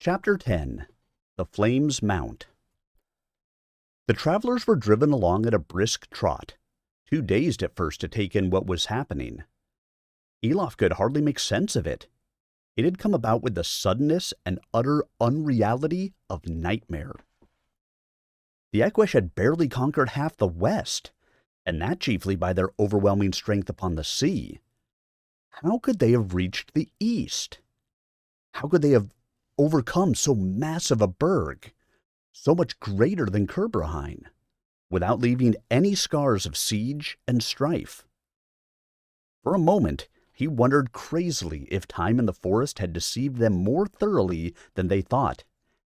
Chapter 10. The Flames Mount. The travelers were driven along at a brisk trot, too dazed at first to take in what was happening. Elof could hardly make sense of it. It had come about with the suddenness and utter unreality of nightmare. The Equish had barely conquered half the west, and that chiefly by their overwhelming strength upon the sea. How could they have reached the east? How could they have overcome so massive a berg, so much greater than Kerbrahine, without leaving any scars of siege and strife? For a moment, he wondered crazily if time in the forest had deceived them more thoroughly than they thought,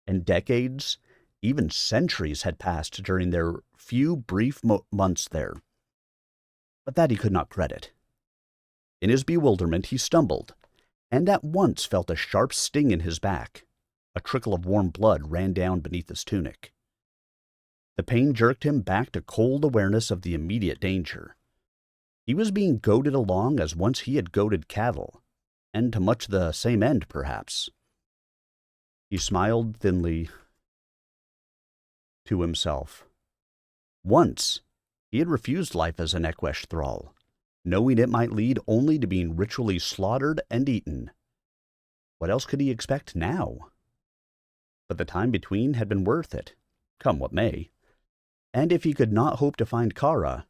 and decades, even centuries had passed during their few brief months there. But that he could not credit. In his bewilderment he stumbled, and at once felt a sharp sting in his back. A trickle of warm blood ran down beneath his tunic. The pain jerked him back to cold awareness of the immediate danger. He was being goaded along as once he had goaded cattle, and to much the same end, perhaps. He smiled thinly to himself. Once, he had refused life as an Equish thrall, knowing it might lead only to being ritually slaughtered and eaten. What else could he expect now? But the time between had been worth it, come what may. And if he could not hope to find Kara,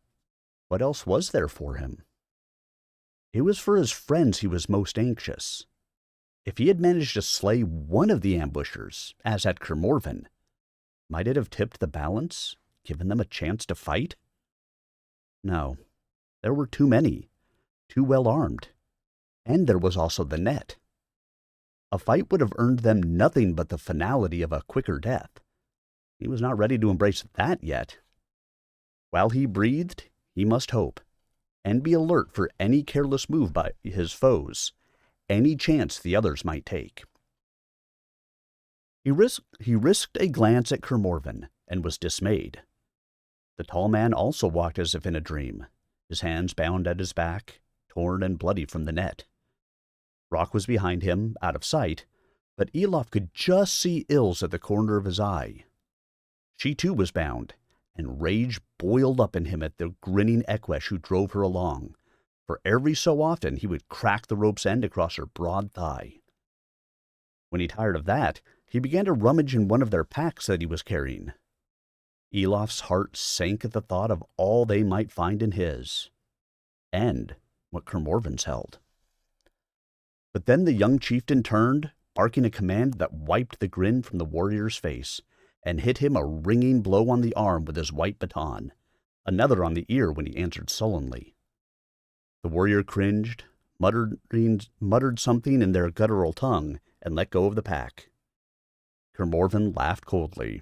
what else was there for him? It was for his friends he was most anxious. If he had managed to slay one of the ambushers, as at Kermorven, might it have tipped the balance, given them a chance to fight? No, there were too many, too well armed, and there was also the net. A fight would have earned them nothing but the finality of a quicker death. He was not ready to embrace that yet. While he breathed, he must hope, and be alert for any careless move by his foes, any chance the others might take. He risked a glance at Kermorven, and was dismayed. The tall man also walked as if in a dream, his hands bound at his back, torn and bloody from the net. Rock was behind him, out of sight, but Elof could just see Ilse at the corner of his eye. She too was bound, and rage boiled up in him at the grinning Equish who drove her along, for every so often he would crack the rope's end across her broad thigh. When he tired of that, he began to rummage in one of their packs that he was carrying. Elof's heart sank at the thought of all they might find in his, and what Kermorven's held. But then the young chieftain turned, barking a command that wiped the grin from the warrior's face, and hit him a ringing blow on the arm with his white baton, another on the ear when he answered sullenly. The warrior cringed, muttered something in their guttural tongue, and let go of the pack. Kermorven laughed coldly.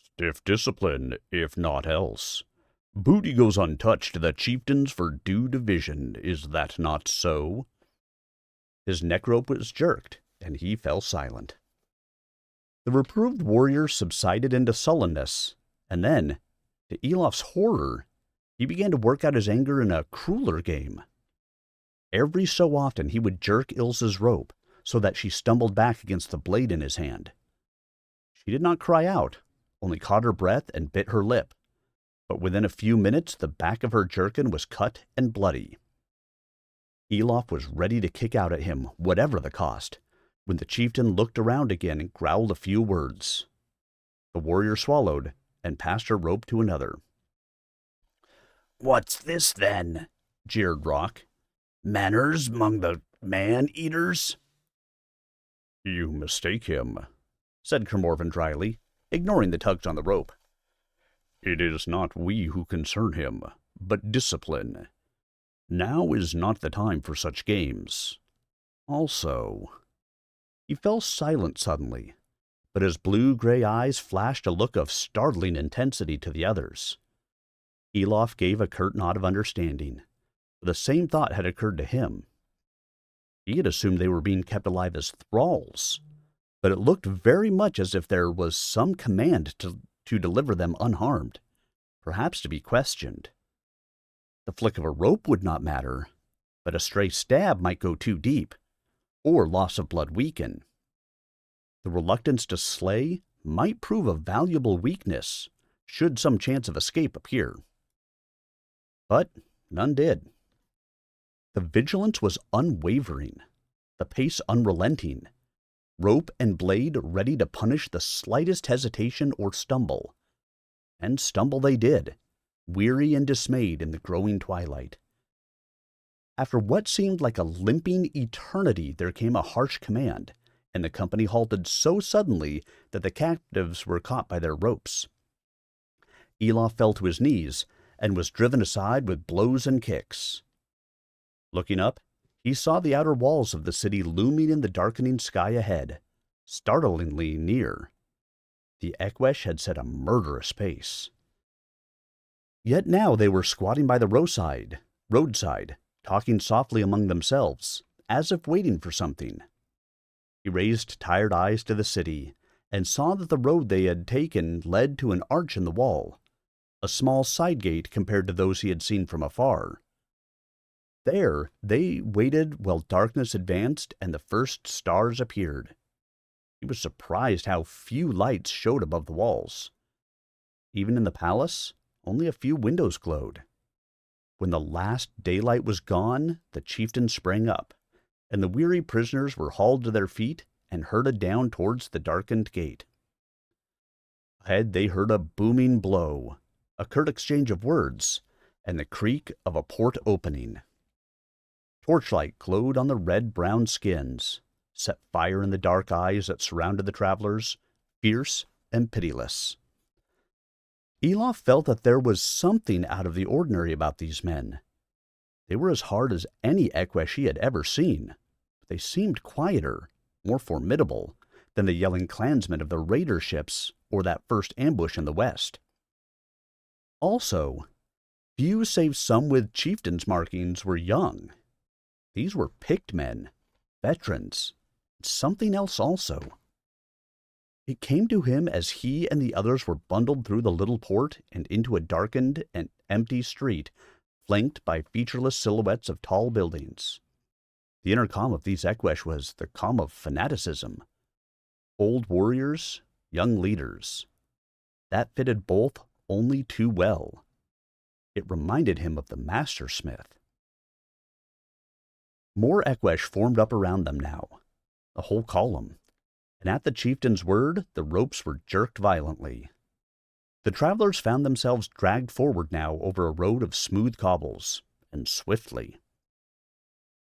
"Stiff discipline, if naught else. Booty goes untouched to the chieftains for due division, is that not so?" His neck rope was jerked, and he fell silent. The reproved warrior subsided into sullenness, and then, to Elof's horror, he began to work out his anger in a crueler game. Every so often he would jerk Ilse's rope, so that she stumbled back against the blade in his hand. She did not cry out, only caught her breath and bit her lip, but within a few minutes the back of her jerkin was cut and bloody. Elof was ready to kick out at him, whatever the cost, when the chieftain looked around again and growled a few words. The warrior swallowed, and passed her rope to another. "What's this, then?" jeered Rock. "Manners among the man-eaters?" "You mistake him," said Kermorven dryly, ignoring the tugs on the rope. "It is not we who concern him, but discipline. Now is not the time for such games. Also—" He fell silent suddenly, but his blue-gray eyes flashed a look of startling intensity to the others. Elof gave a curt nod of understanding. The same thought had occurred to him. He had assumed they were being kept alive as thralls, but it looked very much as if there was some command to deliver them unharmed, perhaps to be questioned. The flick of a rope would not matter, but a stray stab might go too deep, or loss of blood weaken. The reluctance to slay might prove a valuable weakness, should some chance of escape appear. But none did. The vigilance was unwavering, the pace unrelenting, rope and blade ready to punish the slightest hesitation or stumble. And stumble they did, weary and dismayed in the growing twilight. After what seemed like a limping eternity, there came a harsh command, and the company halted so suddenly that the captives were caught by their ropes. Elof fell to his knees and was driven aside with blows and kicks. Looking up, he saw the outer walls of the city looming in the darkening sky ahead, startlingly near. The Ekwesh had set a murderous pace. Yet now they were squatting by the roadside, talking softly among themselves, as if waiting for something. He raised tired eyes to the city, and saw that the road they had taken led to an arch in the wall, a small side gate compared to those he had seen from afar. There they waited while darkness advanced and the first stars appeared. He was surprised how few lights showed above the walls. Even in the palace, only a few windows glowed. When the last daylight was gone, the chieftain sprang up, and the weary prisoners were hauled to their feet and herded down towards the darkened gate. Ahead they heard a booming blow, a curt exchange of words, and the creak of a port opening. Torchlight glowed on the red-brown skins, set fire in the dark eyes that surrounded the travelers, fierce and pitiless. Elof felt that there was something out of the ordinary about these men. They were as hard as any Ekwesh he had ever seen, but they seemed quieter, more formidable, than the yelling clansmen of the raider ships or that first ambush in the west. Also, few save some with chieftain's markings were young. These were picked men, veterans, something else also. It came to him as he and the others were bundled through the little port and into a darkened and empty street, flanked by featureless silhouettes of tall buildings. The inner calm of these Ekwesh was the calm of fanaticism. Old warriors, young leaders. That fitted both only too well. It reminded him of the master smith. More Ekwesh formed up around them now, a whole column, and at the chieftain's word the ropes were jerked violently. The travelers found themselves dragged forward now over a road of smooth cobbles, and swiftly.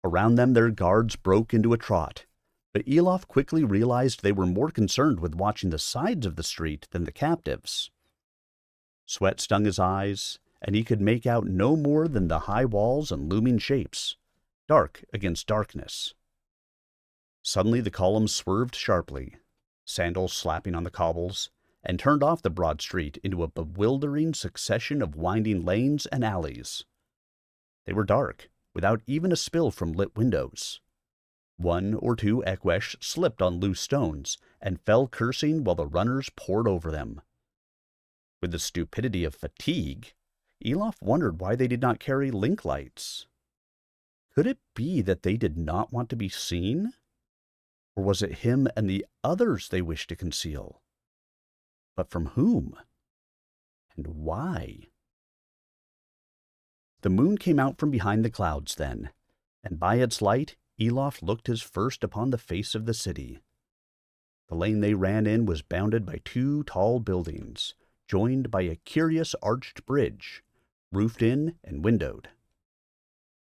Around them their guards broke into a trot, but Elof quickly realized they were more concerned with watching the sides of the street than the captives. Sweat stung his eyes, and he could make out no more than the high walls and looming shapes, dark against darkness. Suddenly the column swerved sharply, sandals slapping on the cobbles, and turned off the broad street into a bewildering succession of winding lanes and alleys. They were dark, without even a spill from lit windows. One or two Ekwesh slipped on loose stones and fell cursing while the runners poured over them. With the stupidity of fatigue, Elof wondered why they did not carry link lights. Could it be that they did not want to be seen? Or was it him and the others they wished to conceal? But from whom? And why? The moon came out from behind the clouds then, and by its light Elof looked his first upon the face of the city. The lane they ran in was bounded by two tall buildings, joined by a curious arched bridge, roofed in and windowed.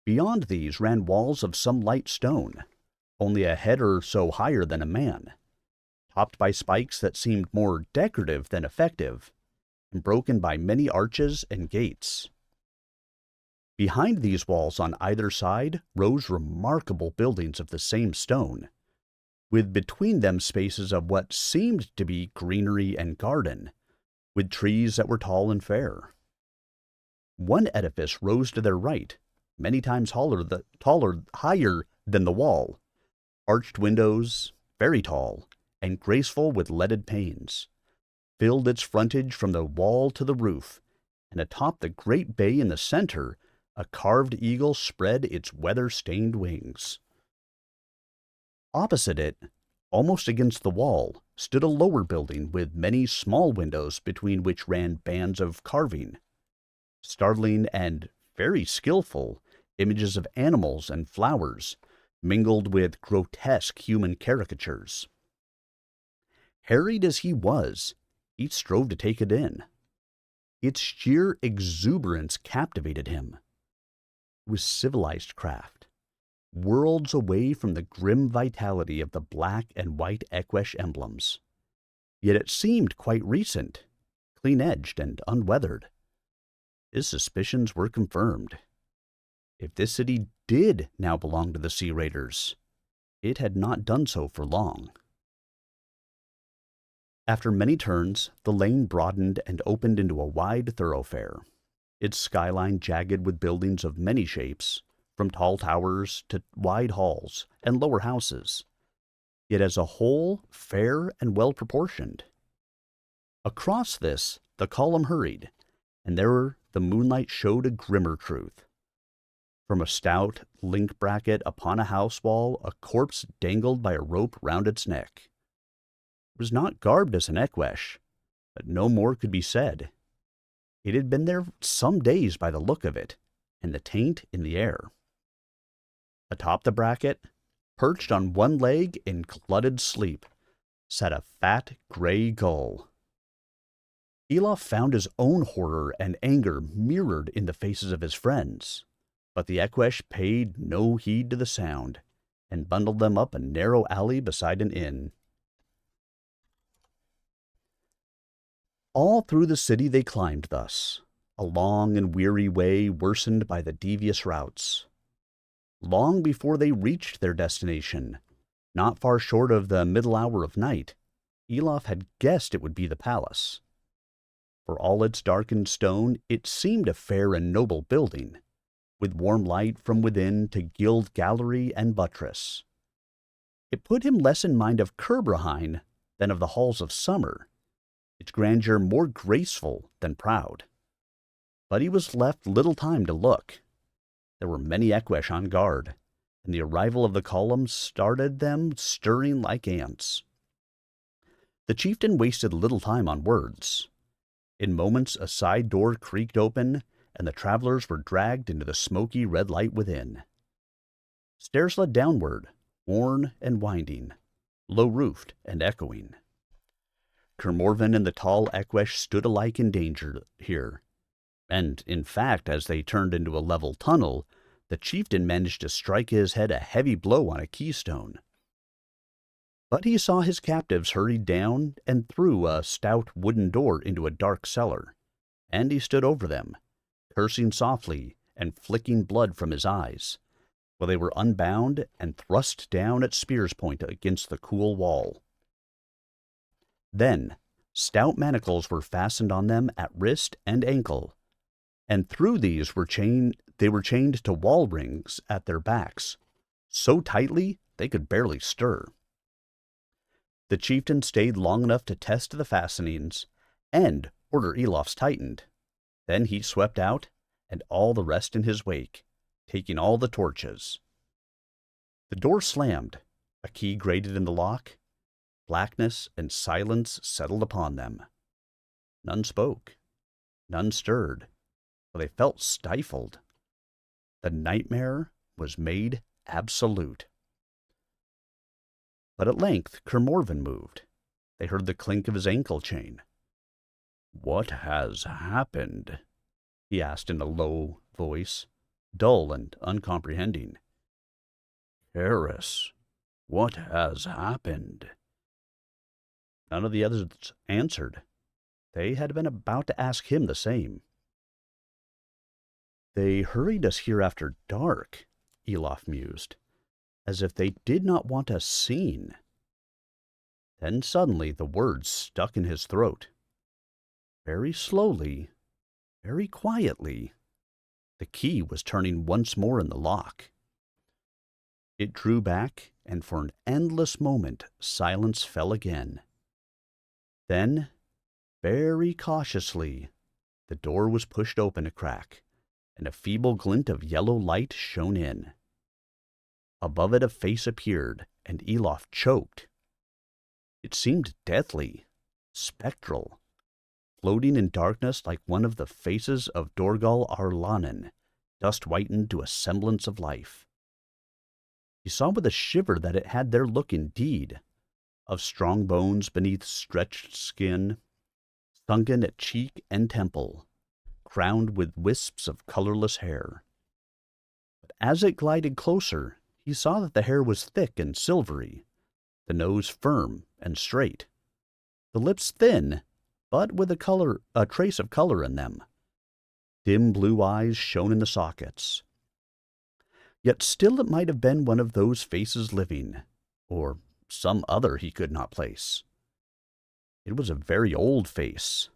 Beyond these ran walls of some light stone, only a head or so higher than a man, topped by spikes that seemed more decorative than effective, and broken by many arches and gates. Behind these walls on either side rose remarkable buildings of the same stone, with between them spaces of what seemed to be greenery and garden, with trees that were tall and fair. One edifice rose to their right, many times higher than the wall, arched windows, very tall, and graceful with leaded panes, filled its frontage from the wall to the roof, and atop the great bay in the center, a carved eagle spread its weather-stained wings. Opposite it, Almost against the wall stood a lower building with many small windows between which ran bands of carving. Startling and very skillful images of animals and flowers mingled with grotesque human caricatures. Harried as he was, he strove to take it in. Its sheer exuberance captivated him. It was civilized craft, worlds away from the grim vitality of the black and white Equesh emblems. Yet it seemed quite recent, clean-edged and unweathered. His suspicions were confirmed. If this city did now belong to the Sea Raiders, it had not done so for long. After many turns, the lane broadened and opened into a wide thoroughfare, its skyline jagged with buildings of many shapes, from tall towers to wide halls and lower houses, yet as a whole fair and well-proportioned. Across this the column hurried, and there the moonlight showed a grimmer truth. From a stout link bracket upon a house wall, a corpse dangled by a rope round its neck. It was not garbed as an Equesh, but no more could be said. It had been there some days by the look of it, and the taint in the air. Atop the bracket, perched on one leg in glutted sleep, sat a fat gray gull. Elof found his own horror and anger mirrored in the faces of his friends, but the Equesh paid no heed to the sound, and bundled them up a narrow alley beside an inn. All through the city they climbed thus, a long and weary way worsened by the devious routes. Long before they reached their destination, not far short of the middle hour of night, Elof had guessed it would be the palace. For all its darkened stone, it seemed a fair and noble building, with warm light from within to gild gallery and buttress. It put him less in mind of Kerbrahine than of the halls of summer, its grandeur more graceful than proud. But he was left little time to look. There were many Equesh on guard, and the arrival of the column started them stirring like ants. The chieftain wasted little time on words. In moments a side door creaked open, and the travelers were dragged into the smoky red light within. Stairs led downward, worn and winding, low-roofed and echoing. Kermorven and the tall Equesh stood alike in danger here, and, in fact, as they turned into a level tunnel, the chieftain managed to strike his head a heavy blow on a keystone. But he saw his captives hurried down and through a stout wooden door into a dark cellar, and he stood over them, cursing softly and flicking blood from his eyes, while they were unbound and thrust down at spear's point against the cool wall. Then stout manacles were fastened on them at wrist and ankle, and through these they were chained to wall rings at their backs, so tightly they could barely stir. The chieftain stayed long enough to test the fastenings, and order Elof's tightened. Then he swept out, and all the rest in his wake, taking all the torches. The door slammed, a key grated in the lock. Blackness and silence settled upon them. None spoke, none stirred, for they felt stifled. The nightmare was made absolute. But at length Kermorven moved. They heard the clink of his ankle chain. "What has happened?" he asked in a low voice, dull and uncomprehending. "Karis, what has happened?" None of the others answered. They had been about to ask him the same. "They hurried us here after dark," Elof mused, "as if they did not want us seen." Then suddenly the words stuck in his throat. Very slowly, very quietly, the key was turning once more in the lock. It drew back, and for an endless moment silence fell again. Then, very cautiously, the door was pushed open a crack, and a feeble glint of yellow light shone in. Above it a face appeared, and Elof choked, It seemed deathly, spectral, floating in darkness like one of the faces of Dorgal Arlanen, dust whitened to a semblance of life. He saw with a shiver that it had their look indeed, of strong bones beneath stretched skin, sunken at cheek and temple, crowned with wisps of colorless hair. But as it glided closer, he saw that the hair was thick and silvery, the nose firm and straight, the lips thin, but with a trace of color in them. Dim blue eyes shone in the sockets. Yet still it might have been one of those faces living, or some other he could not place. It was a very old face,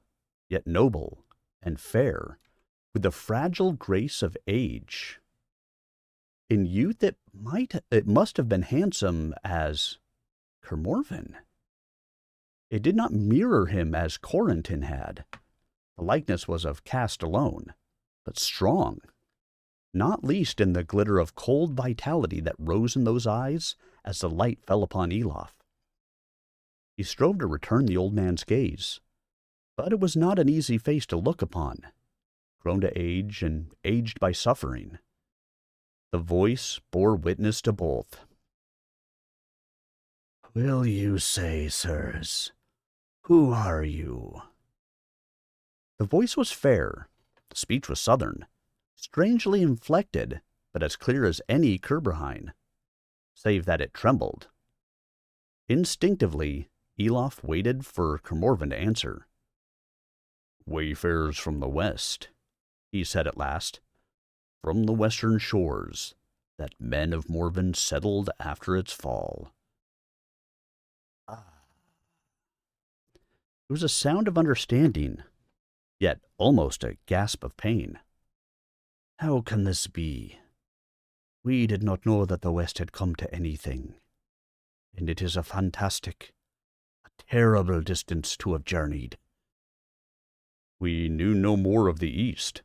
yet noble and fair, with the fragile grace of age. In youth it must have been handsome as Kermorven. It did not mirror him as Corentin had. The likeness was of cast alone, but strong, not least in the glitter of cold vitality that rose in those eyes as the light fell upon Elof. He strove to return the old man's gaze, but it was not an easy face to look upon, grown to age and aged by suffering. The voice bore witness to both. "Will you say, sirs, who are you?" The voice was fair, the speech was southern, strangely inflected, but as clear as any Kerbrahine, save that it trembled. Instinctively, Elof waited for Kermorven to answer. "Wayfarers from the west," he said at last, "from the western shores, that men of Morven settled after its fall." It was a sound of understanding, yet almost a gasp of pain. "How can this be? We did not know that the West had come to anything, and it is a fantastic, a terrible distance to have journeyed." "We knew no more of the East,"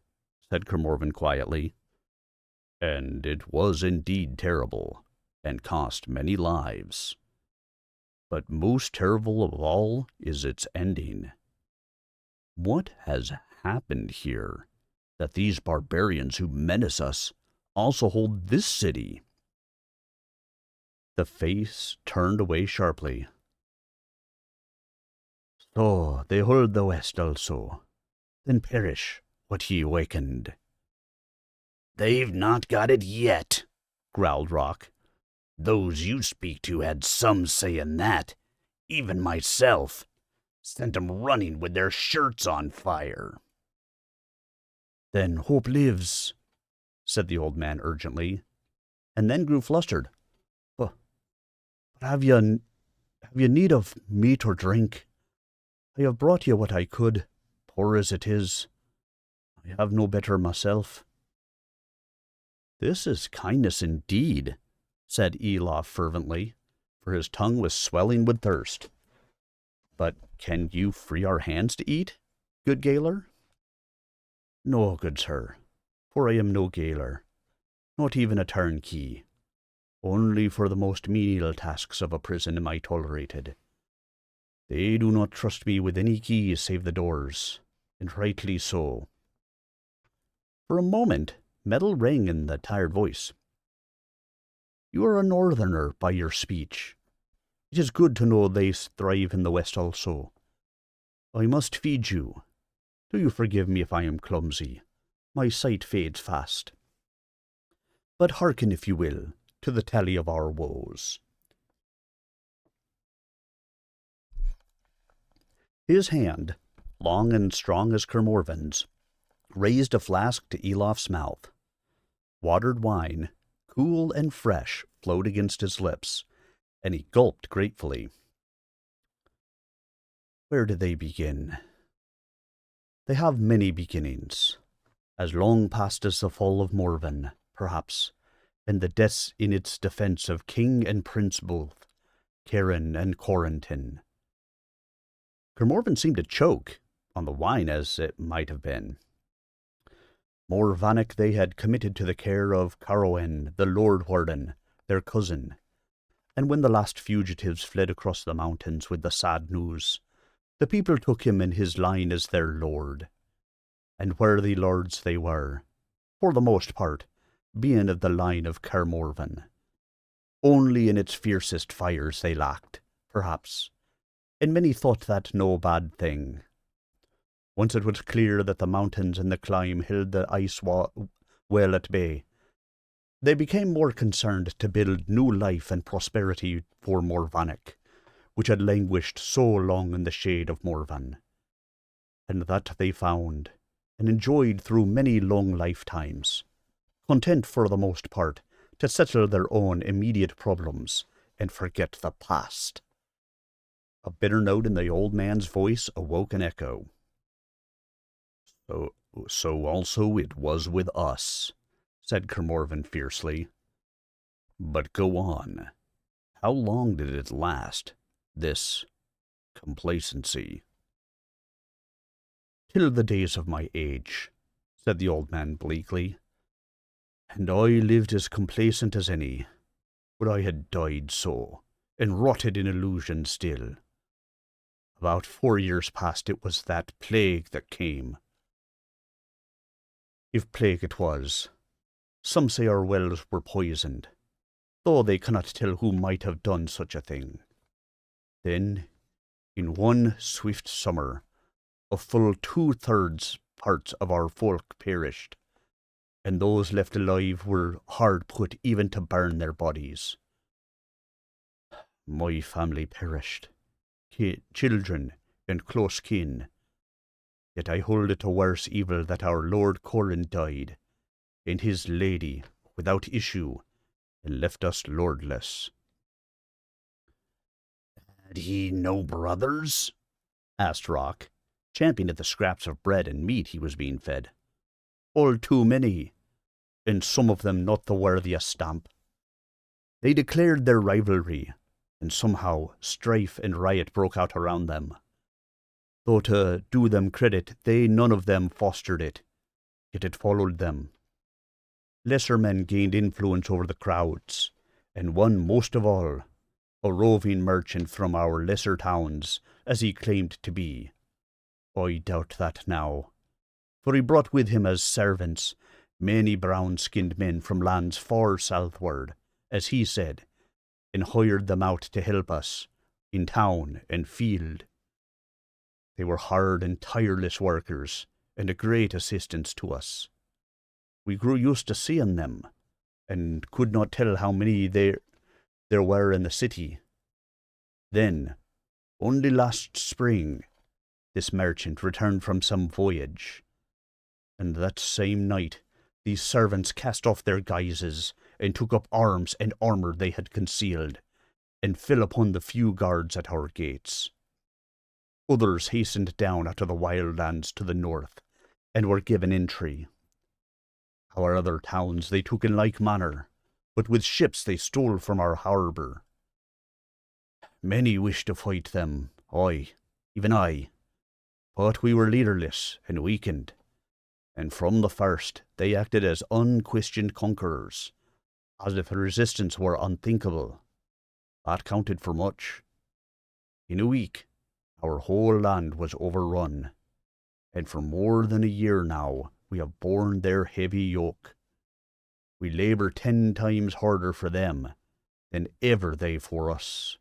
said Kermorven quietly, "and it was indeed terrible, and cost many lives. But most terrible of all is its ending. What has happened here, that these barbarians who menace us also hold this city?" The face turned away sharply. "So they hold the West also. Then perish what ye awakened." "They've not got it yet," growled Rock. "Those you speak to had some say in that. Even myself. Sent 'em running with their shirts on fire." "Then hope lives," said the old man urgently, and then grew flustered. But have you need of meat or drink? I have brought you what I could, poor as it is. I have no better myself." "This is kindness indeed," said Elof fervently, for his tongue was swelling with thirst. "But can you free our hands to eat, good gaoler?" "No, good sir, for I am no gaoler, not even a turnkey. Only for the most menial tasks of a prison am I tolerated. They do not trust me with any keys save the doors, and rightly so." For a moment, metal rang in the tired voice. "You are a northerner by your speech. It is good to know they thrive in the West also. I must feed you. Do you forgive me if I am clumsy? My sight fades fast. But hearken, if you will, to the tally of our woes." His hand, long and strong as Kermorven's, raised a flask to Elof's mouth. Watered wine, cool and fresh, flowed against his lips, and he gulped gratefully. "Where do they begin?" "They have many beginnings, as long past as the fall of Morven, perhaps, and the deaths in its defence of king and prince both, Karen and Corentin." Kermorven seemed to choke, on the wine as it might have been. Morvannic they had committed to the care of Carowen, the Lord Warden, their cousin, and when the last fugitives fled across the mountains with the sad news, the people took him and his line as their lord. And worthy lords they were, for the most part, being of the line of Carmorvan. Only in its fiercest fires they lacked, perhaps, and many thought that no bad thing. Once it was clear that the mountains and the climb held the ice well at bay, they became more concerned to build new life and prosperity for Morvannic, which had languished so long in the shade of Morvan. And that they found, and enjoyed through many long lifetimes, content for the most part to settle their own immediate problems and forget the past. A bitter note in the old man's voice awoke an echo. So also it was with us, said Carmorvan fiercely. But go on. How long did it last, this complacency? Till the days of my age, said the old man bleakly. And I lived as complacent as any, but I had died so, and rotted in illusion still. About 4 years past it was that plague that came. If plague it was, some say our wells were poisoned, though they cannot tell who might have done such a thing. Then, in one swift summer, a full 2/3 parts of our folk perished, and those left alive were hard put even to burn their bodies. My family perished, children and close kin, yet I hold it a worse evil that our Lord Corin died, and his lady, without issue, and left us lordless. Had he no brothers? Asked Rock, champing at the scraps of bread and meat he was being fed. All too many, and some of them not the worthiest stamp. They declared their rivalry, and somehow strife and riot broke out around them. Though to do them credit, they none of them fostered it, yet it followed them. Lesser men gained influence over the crowds, and one most of all, a roving merchant from our lesser towns, as he claimed to be. I doubt that now, for he brought with him as servants many brown-skinned men from lands far southward, as he said, and hired them out to help us, in town and field. They were hard and tireless workers, and a great assistance to us. We grew used to seeing them, and could not tell how many there were in the city. Then, only last spring, this merchant returned from some voyage, and that same night these servants cast off their guises, and took up arms and armour they had concealed, and fell upon the few guards at our gates. Others hastened down out of the wild lands to the north, and were given entry. Our other towns they took in like manner, but with ships they stole from our harbour. Many wished to fight them, even I, but we were leaderless and weakened, and from the first they acted as unquestioned conquerors, as if resistance were unthinkable. That counted for much. In a week, our whole land was overrun, and for more than a year now we have borne their heavy yoke. We labour 10 times harder for them than ever they for us.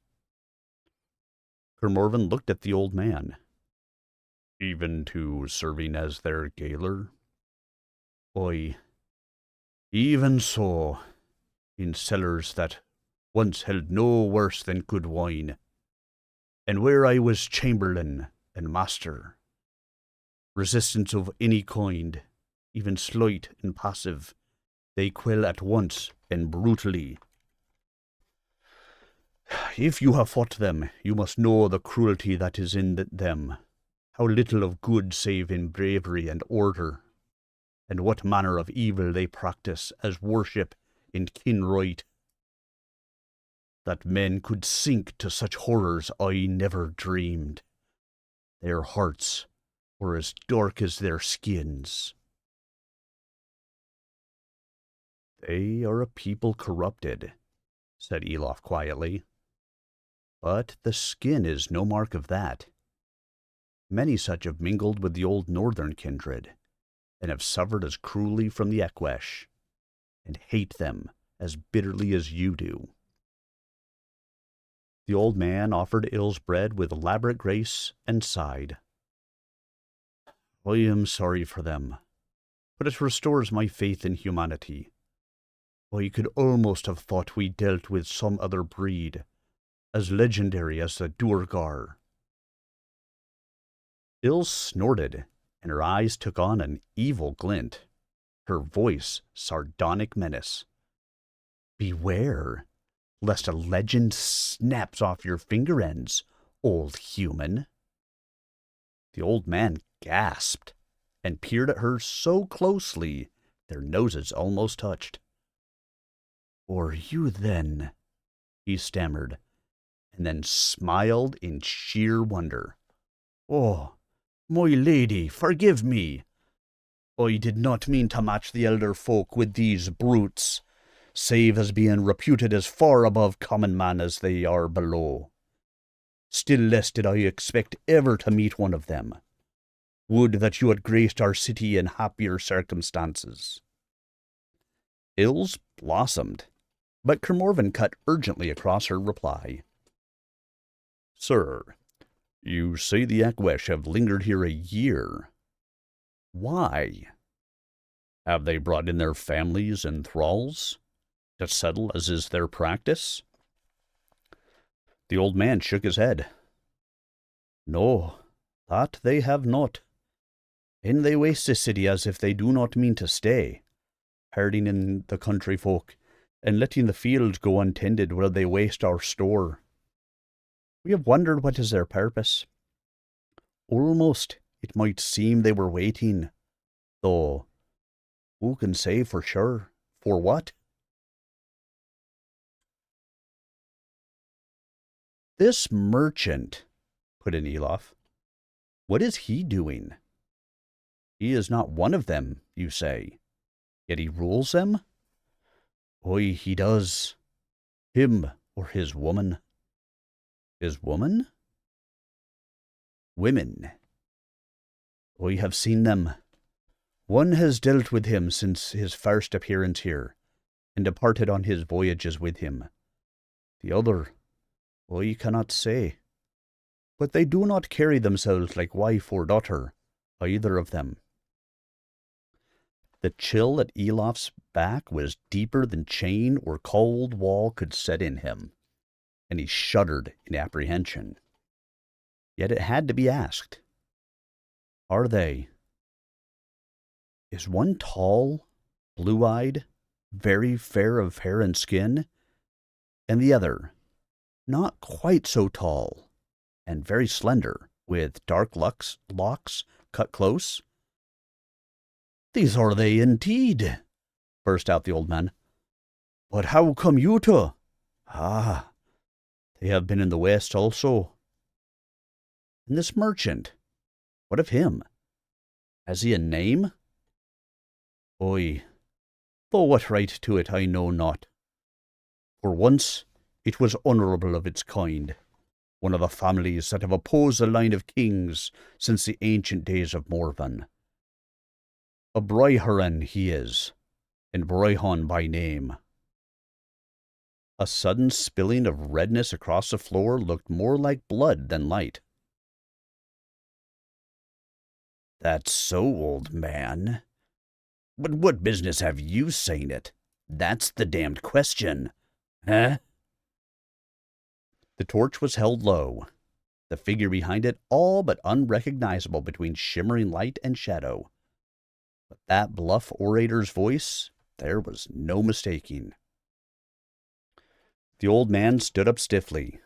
Carmorvan looked at the old man. Even to serving as their gaoler? Aye, even so, in cellars that once held no worse than good wine, and where I was chamberlain and master. Resistance of any kind, even slight and passive, they quell at once and brutally. If you have fought them, you must know the cruelty that is in them, how little of good save in bravery and order, and what manner of evil they practice as worship and kin-right. That men could sink to such horrors I never dreamed. Their hearts were as dark as their skins. They are a people corrupted, said Elof quietly. But the skin is no mark of that. Many such have mingled with the old northern kindred, and have suffered as cruelly from the Ekwesh, and hate them as bitterly as you do. The old man offered Ill's bread with elaborate grace and sighed. I am sorry for them, but it restores my faith in humanity. I could almost have thought we dealt with some other breed, as legendary as the Durgar. Ill snorted, and her eyes took on an evil glint, her voice sardonic menace. Beware, lest a legend snaps off your finger ends, old human. The old man gasped, and peered at her so closely their noses almost touched. Or you then, he stammered, and then smiled in sheer wonder. Oh, my lady, forgive me. I did not mean to match the elder folk with these brutes, save as being reputed as far above common man as they are below. Still less did I expect ever to meet one of them. Would that you had graced our city in happier circumstances. Ills blossomed, but Kermorvan cut urgently across her reply. Sir, you say the Ekwesh have lingered here a year. Why? Have they brought in their families and thralls to settle as is their practice? The old man shook his head. No, that they have not. And they waste the city as if they do not mean to stay, herding in the country folk, and letting the fields go untended while they waste our store. We have wondered what is their purpose. Almost it might seem they were waiting, though who can say for sure? For what? This merchant, put in Elof, what is he doing? He is not one of them, you say, yet he rules them? Oy, he does. Him or his woman. His woman? Women. I have seen them. One has dealt with him since his first appearance here, and departed on his voyages with him. The other, I cannot say. But they do not carry themselves like wife or daughter, either of them. The chill at Elof's back was deeper than chain or cold wall could set in him, and he shuddered in apprehension. Yet it had to be asked. Are they? Is one tall, blue-eyed, very fair of hair and skin, and the other not quite so tall, and very slender, with dark locks cut close? These are they indeed, burst out the old man. But how come you to? Ah, they have been in the West also. And this merchant, what of him? Has he a name? Oy, though what right to it I know not. For once it was honourable of its kind, one of the families that have opposed the line of kings since the ancient days of Morvan. A Bryharan he is, and Bryhon by name. A sudden spilling of redness across the floor looked more like blood than light. That's so, old man. But what business have you saying it? That's the damned question. Huh? The torch was held low, the figure behind it all but unrecognizable between shimmering light and shadow. But that bluff orator's voice, there was no mistaking. The old man stood up stiffly,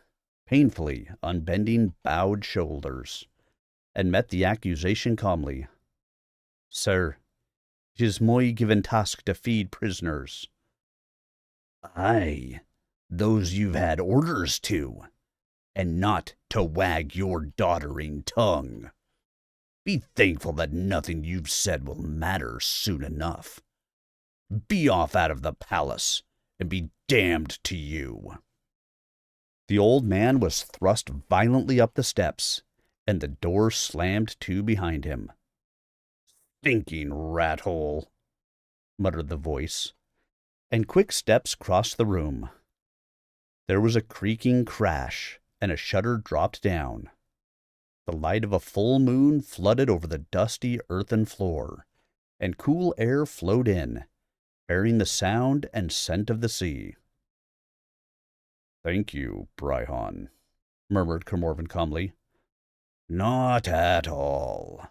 painfully unbending bowed shoulders, and met the accusation calmly. Sir, it is my given task to feed prisoners. Aye, those you've had orders to, and not to wag your doddering tongue. Be thankful that nothing you've said will matter soon enough. Be off out of the palace, and be damned to you. The old man was thrust violently up the steps, and the door slammed to behind him. "Stinking rat hole," muttered the voice, and quick steps crossed the room. There was a creaking crash, and a shutter dropped down. The light of a full moon flooded over the dusty earthen floor, and cool air flowed in, bearing the sound and scent of the sea. "Thank you, Brihon," murmured Kermorven calmly. "Not at all,"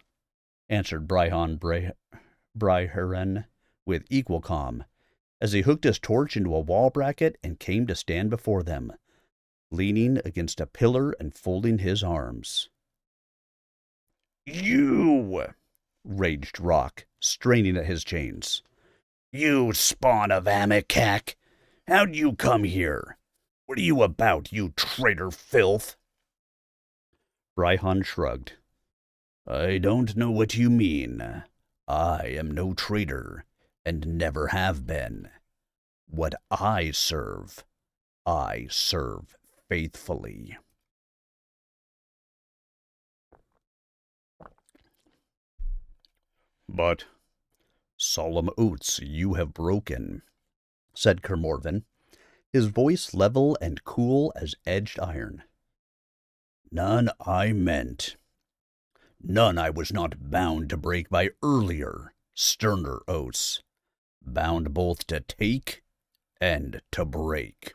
answered Brihon Briharan with equal calm, as he hooked his torch into a wall bracket and came to stand before them, leaning against a pillar and folding his arms. "You!" raged Rock, straining at his chains. "You spawn of Amicak! How'd you come here? What are you about, you traitor filth?" Brihon shrugged. "I don't know what you mean. I am no traitor, and never have been. What I serve faithfully." "But solemn oaths you have broken," said Kermorven, his voice level and cool as edged iron. "None I meant. None I was not bound to break by earlier, sterner oaths, bound both to take and to break."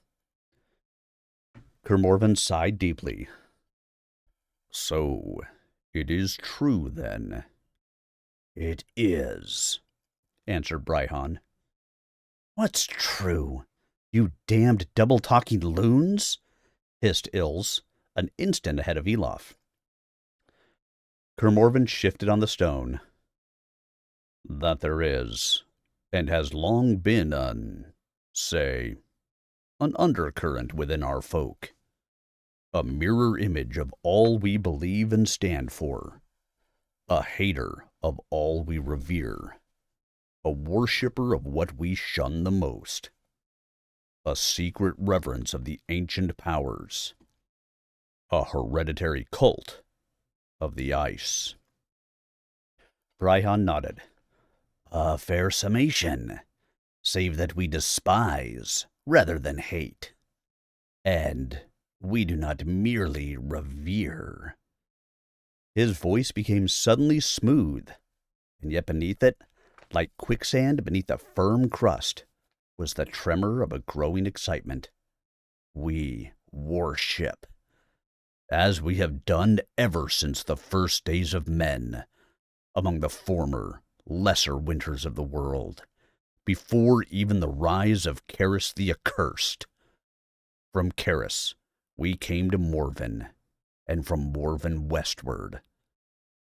Kermorven sighed deeply. "So it is true, then?" "It is," answered Brihon. "What's true? You damned double-talking loons?" hissed Ills, an instant ahead of Elof. Kermorven shifted on the stone. "That there is, and has long been an undercurrent within our folk. A mirror image of all we believe and stand for. A hater of all we revere. A worshipper of what we shun the most. A secret reverence of the ancient powers. A hereditary cult of the ice." Brihon nodded. "A fair summation, save that we despise rather than hate. And we do not merely revere." His voice became suddenly smooth, and yet beneath it, like quicksand beneath a firm crust, was the tremor of a growing excitement. "We worship, as we have done ever since the first days of men, among the former, lesser winters of the world, before even the rise of Caris the Accursed. From Caris we came to Morven, and from Morven westward,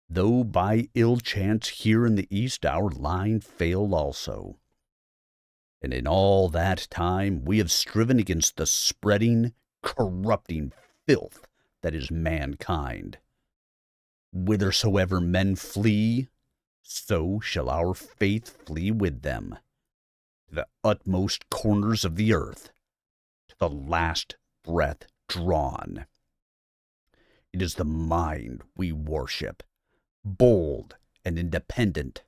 though by ill chance here in the east our line failed also. And in all that time we have striven against the spreading, corrupting filth that is mankind. Whithersoever men flee, so shall our faith flee with them, to the utmost corners of the earth, to the last breath drawn. It is the mind we worship, bold and independent,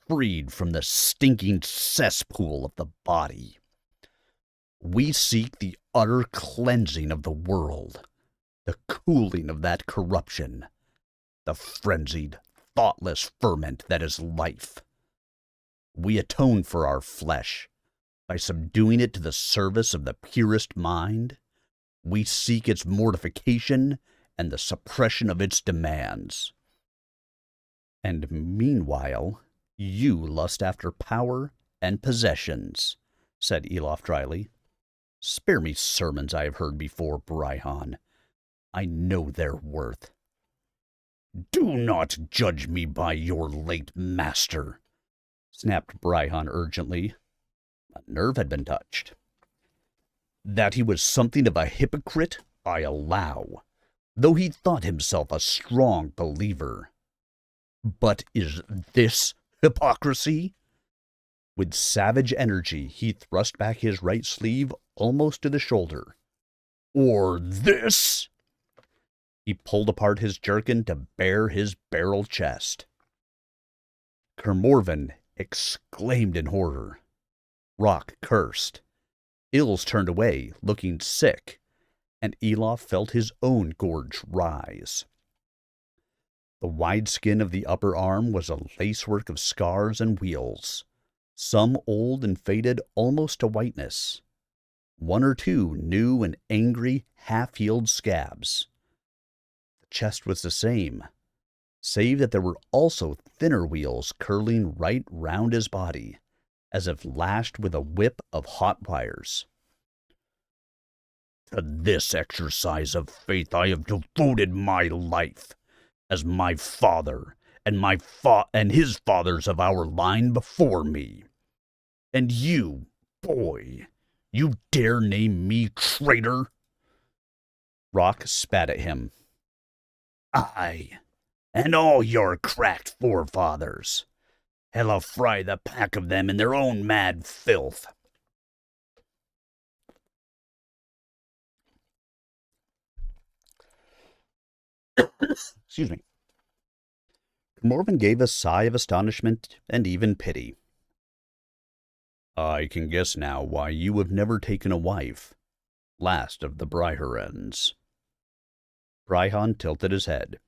freed from the stinking cesspool of the body. We seek the utter cleansing of the world, the cooling of that corruption, the frenzied, thoughtless ferment that is life. We atone for our flesh by subduing it to the service of the purest mind. We seek its mortification and the suppression of its demands. And meanwhile, you lust after power and possessions," said Elof dryly. "Spare me sermons I have heard before, Brihon. I know their worth." "Do not judge me by your late master," snapped Brihon urgently. A nerve had been touched. "That he was something of a hypocrite, I allow, though he thought himself a strong believer. But is this hypocrisy?" With savage energy, he thrust back his right sleeve almost to the shoulder. Or this? He pulled apart his jerkin to bare his barrel chest. Kermorven exclaimed in horror. Rock cursed. Ills turned away, looking sick, and Elof felt his own gorge rise. The wide skin of the upper arm was a lacework of scars and wheals, some old and faded almost to whiteness, one or two new and angry, half-healed scabs. The chest was the same, save that there were also thinner wheals curling right round his body, as if lashed with a whip of hot wires. To this exercise of faith I have devoted my life, as my father and his fathers of our line before me. And you, boy, you dare name me traitor? Rock spat at him. Aye, and all your cracked forefathers. Hell'll fry the pack of them in their own mad filth. Excuse me. Morven gave a sigh of astonishment and even pity. I can guess now why you have never taken a wife. Last of the Bryherens. Bryhan tilted his head.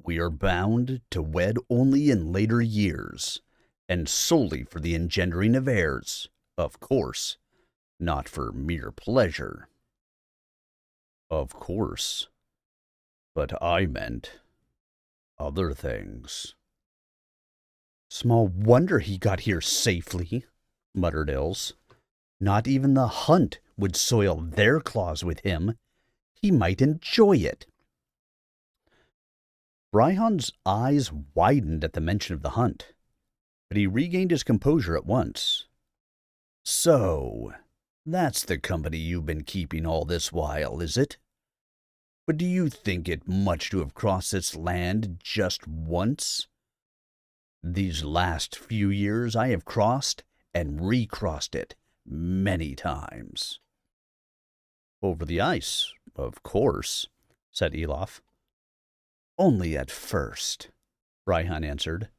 We are bound to wed only in later years, and solely for the engendering of heirs, of course, not for mere pleasure. Of course, but I meant other things. Small wonder he got here safely, muttered Ills. Not even the hunt would soil their claws with him. He might enjoy it. Bryhan's eyes widened at the mention of the hunt, but he regained his composure at once. So, that's the company you've been keeping all this while, is it? But do you think it much to have crossed this land just once? These last few years I have crossed and recrossed it many times. Over the ice, of course, said Elof. Only at first, Bryhan answered.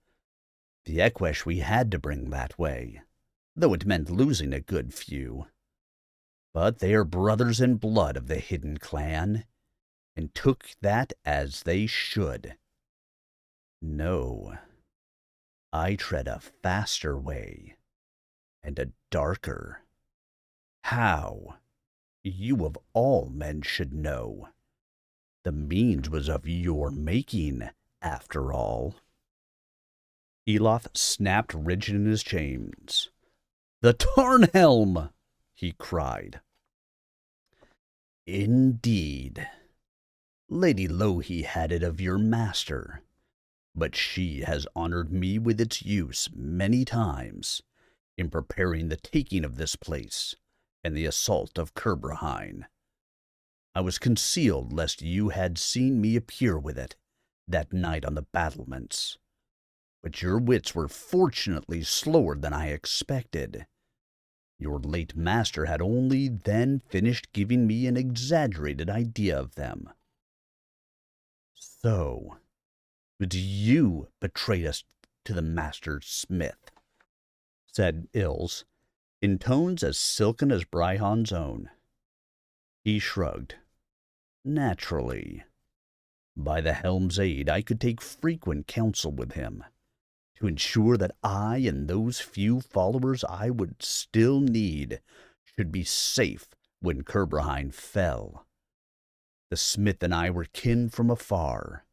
The Equesh we had to bring that way, though it meant losing a good few. But they are brothers in blood of the hidden clan, and took that as they should. No, I tread a faster way, and a darker. How? You of all men should know. The means was of your making, after all. Elof snapped rigid in his chains. The Tarnhelm! He cried. Indeed. Lady Lohi had it of your master, but she has honored me with its use many times in preparing the taking of this place and the assault of Kerbrahine. I was concealed lest you had seen me appear with it that night on the battlements, but your wits were fortunately slower than I expected. Your late master had only then finished giving me an exaggerated idea of them. So, but you betrayed us to the master smith, said Ills, in tones as silken as Bryhan's own. He shrugged. Naturally. By the helm's aid, I could take frequent counsel with him, to ensure that I and those few followers I would still need should be safe when Kerbrahine fell. The smith and I were kin from afar,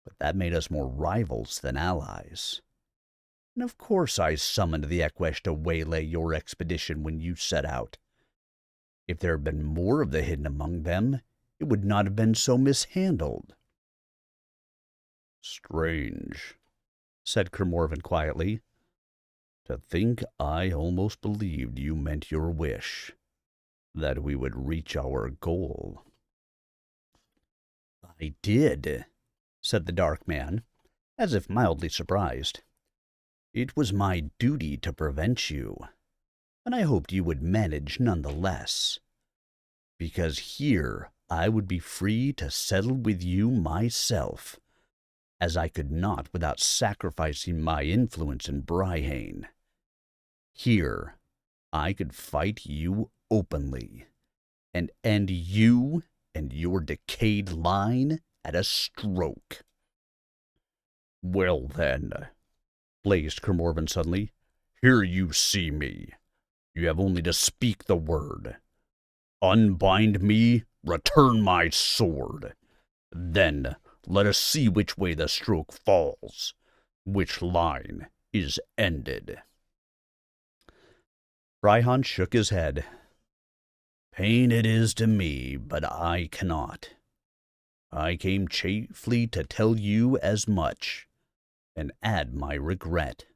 but that made us more rivals than allies. And of course I summoned the Equesh to waylay your expedition when you set out. If there had been more of the hidden among them, it would not have been so mishandled. Strange, said Kermorven quietly. To think I almost believed you meant your wish, that we would reach our goal. I did, said the dark man, as if mildly surprised. It was my duty to prevent you, and I hoped you would manage none the less. because here I would be free to settle with you myself, as I could not without sacrificing my influence in Bryhane. Here I could fight you openly, and end you and your decayed line at a stroke." "Well then," blazed Kermorven suddenly, "here you see me. You have only to speak the word. Unbind me, return my sword. Then let us see which way the stroke falls, which line is ended." Rohan shook his head. "Pain it is to me, but I cannot. I came chiefly to tell you as much, and add my regret.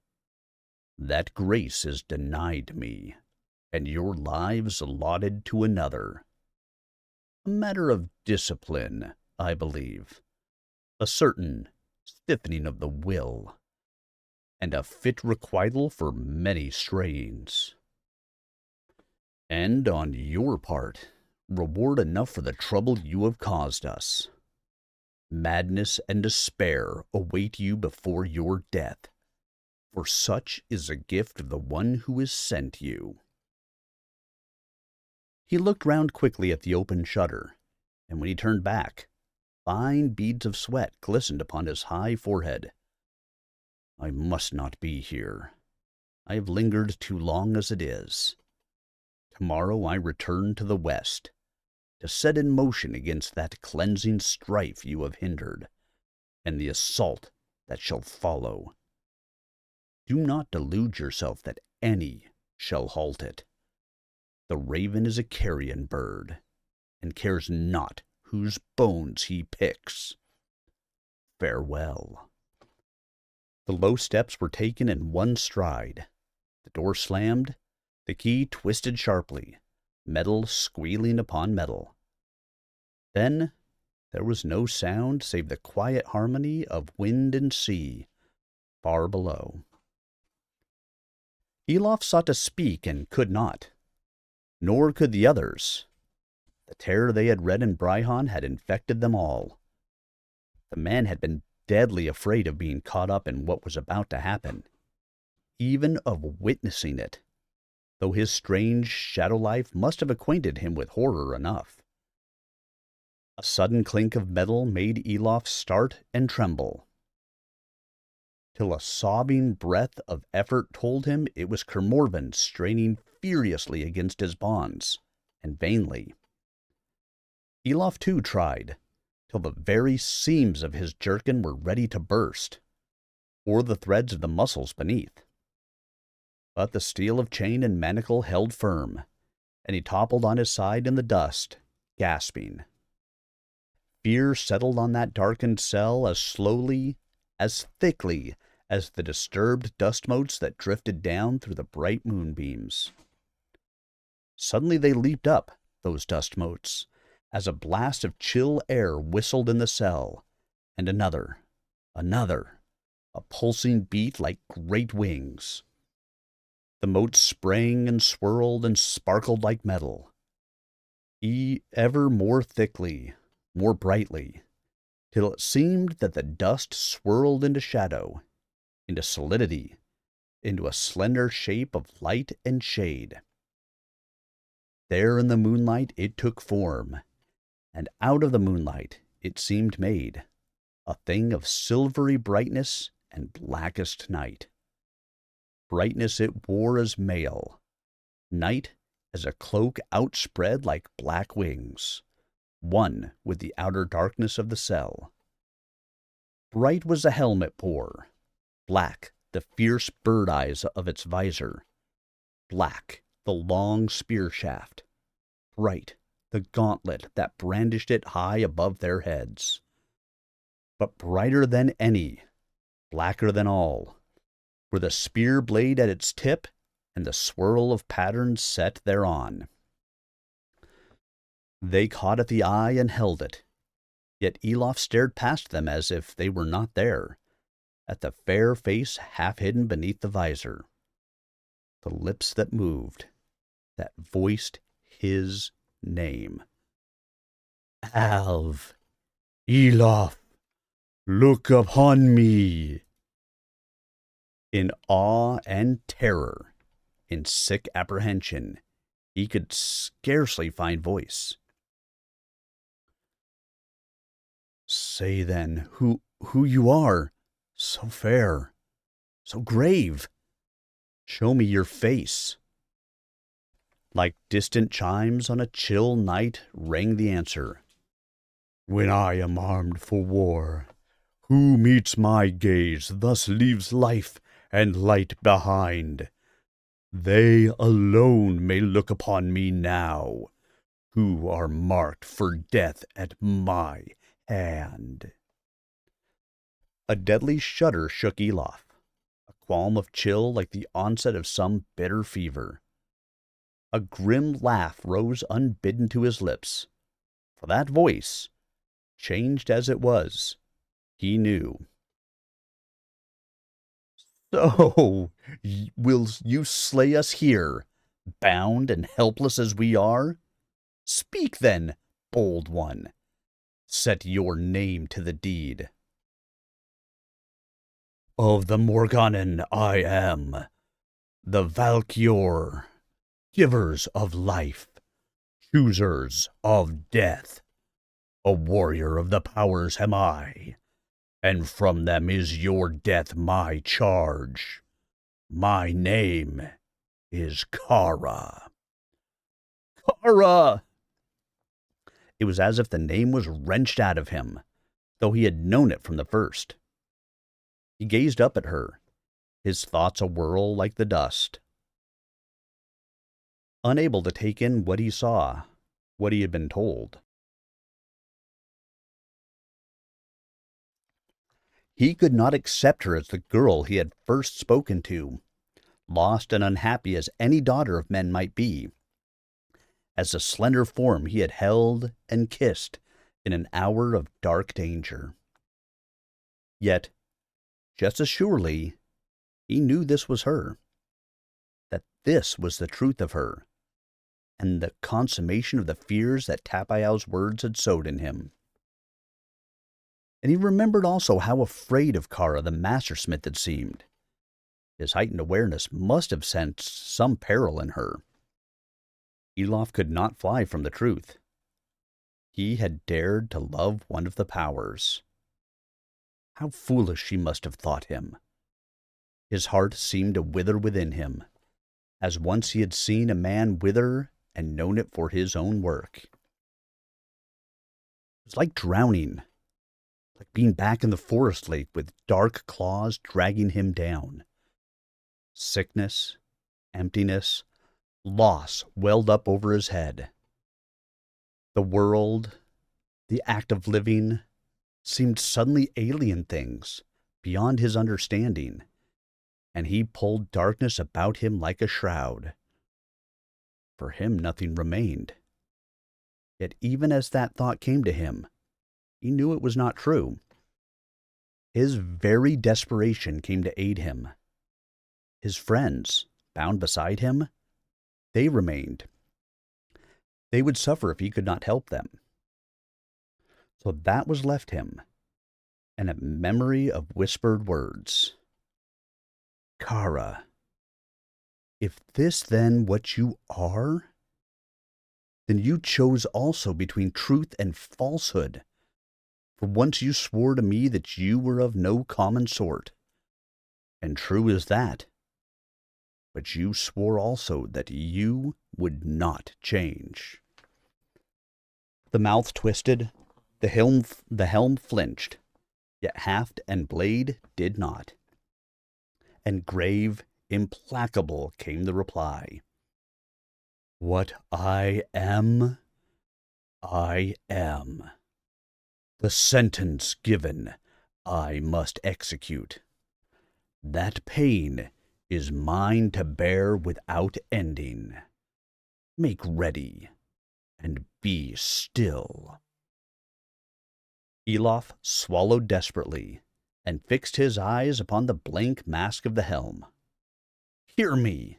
That grace is denied me, and your lives allotted to another. A matter of discipline, I believe, a certain stiffening of the will, and a fit requital for many strayings. And on your part, reward enough for the trouble you have caused us. Madness and despair await you before your death, for such is the gift of the one who has sent you." He looked round quickly at the open shutter, and when he turned back, fine beads of sweat glistened upon his high forehead. "I must not be here. I have lingered too long as it is. Tomorrow I return to the west, to set in motion against that cleansing strife you have hindered, and the assault that shall follow. Do not delude yourself that any shall halt it. The raven is a carrion bird, and cares not whose bones he picks. Farewell." The low steps were taken in one stride. The door slammed, the key twisted sharply, metal squealing upon metal. Then there was no sound save the quiet harmony of wind and sea far below. Elof sought to speak and could not, nor could the others. The terror they had read in Bryhon had infected them all. The man had been deadly afraid of being caught up in what was about to happen, even of witnessing it, though his strange shadow life must have acquainted him with horror enough. A sudden clink of metal made Elof start and tremble, till a sobbing breath of effort told him it was Kermorven straining furiously against his bonds, and vainly. Elof too tried, till the very seams of his jerkin were ready to burst, or the threads of the muscles beneath. But the steel of chain and manacle held firm, and he toppled on his side in the dust, gasping. Fear settled on that darkened cell as slowly, as thickly as the disturbed dust motes that drifted down through the bright moonbeams. Suddenly they leaped up, those dust motes, as a blast of chill air whistled in the cell, and another, a pulsing beat like great wings. The motes sprang and swirled and sparkled like metal, ever more thickly, more brightly, till it seemed that the dust swirled into shadow, into solidity, into a slender shape of light and shade. There in the moonlight it took form, and out of the moonlight it seemed made, a thing of silvery brightness and blackest night. Brightness it wore as mail, night as a cloak outspread like black wings, one with the outer darkness of the cell. Bright was the helmet bore, black the fierce bird eyes of its visor, black the long spear shaft, bright the gauntlet that brandished it high above their heads. But brighter than any, blacker than all, were the spear blade at its tip and the swirl of patterns set thereon. They caught at the eye and held it, yet Elof stared past them as if they were not there, at the fair face half hidden beneath the visor, the lips that moved, that voiced his name. Alv, Elof, look upon me. In awe and terror, in sick apprehension, he could scarcely find voice. Say then, who you are, so fair, so grave. Show me your face. Like distant chimes on a chill night rang the answer. When I am armed for war, who meets my gaze thus leaves life and light behind. They alone may look upon me now, who are marked for death at my hand. A deadly shudder shook Elof, a qualm of chill like the onset of some bitter fever. A grim laugh rose unbidden to his lips, for that voice, changed as it was, he knew. So, will you slay us here, bound and helpless as we are? Speak then, bold one. Set your name to the deed. Of the Morganen I am, the Valkyr, givers of life, choosers of death. A warrior of the powers am I, and from them is your death my charge. My name is Kara. Kara! It was as if the name was wrenched out of him, though he had known it from the first. He gazed up at her, his thoughts awhirl like the dust. Unable to take in what he saw, what he had been told. He could not accept her as the girl he had first spoken to, lost and unhappy as any daughter of men might be, as the slender form he had held and kissed in an hour of dark danger. Yet, just as surely, he knew this was her, that this was the truth of her, and the consummation of the fears that Tapayao's words had sowed in him. And he remembered also how afraid of Kara the master-smith had seemed. His heightened awareness must have sensed some peril in her. Elof could not fly from the truth. He had dared to love one of the powers. How foolish she must have thought him. His heart seemed to wither within him, as once he had seen a man wither and known it for his own work. It was like drowning, like being back in the forest lake with dark claws dragging him down. Sickness, emptiness, loss welled up over his head. The world, the act of living, seemed suddenly alien things, beyond his understanding, and he pulled darkness about him like a shroud. For him nothing remained. Yet even as that thought came to him, he knew it was not true. His very desperation came to aid him. His friends, bound beside him, they remained. They would suffer if he could not help them. So that was left him, and a memory of whispered words. Kara, if this then what you are, then you chose also between truth and falsehood. For once you swore to me that you were of no common sort, and true is that. But you swore also that you would not change. The mouth twisted, the helm flinched, yet haft and blade did not. And grave, implacable came the reply. What I am, I am. The sentence given, I must execute. That pain is mine to bear without ending. Make ready, and be still. Elof swallowed desperately, and fixed his eyes upon the blank mask of the helm. Hear me!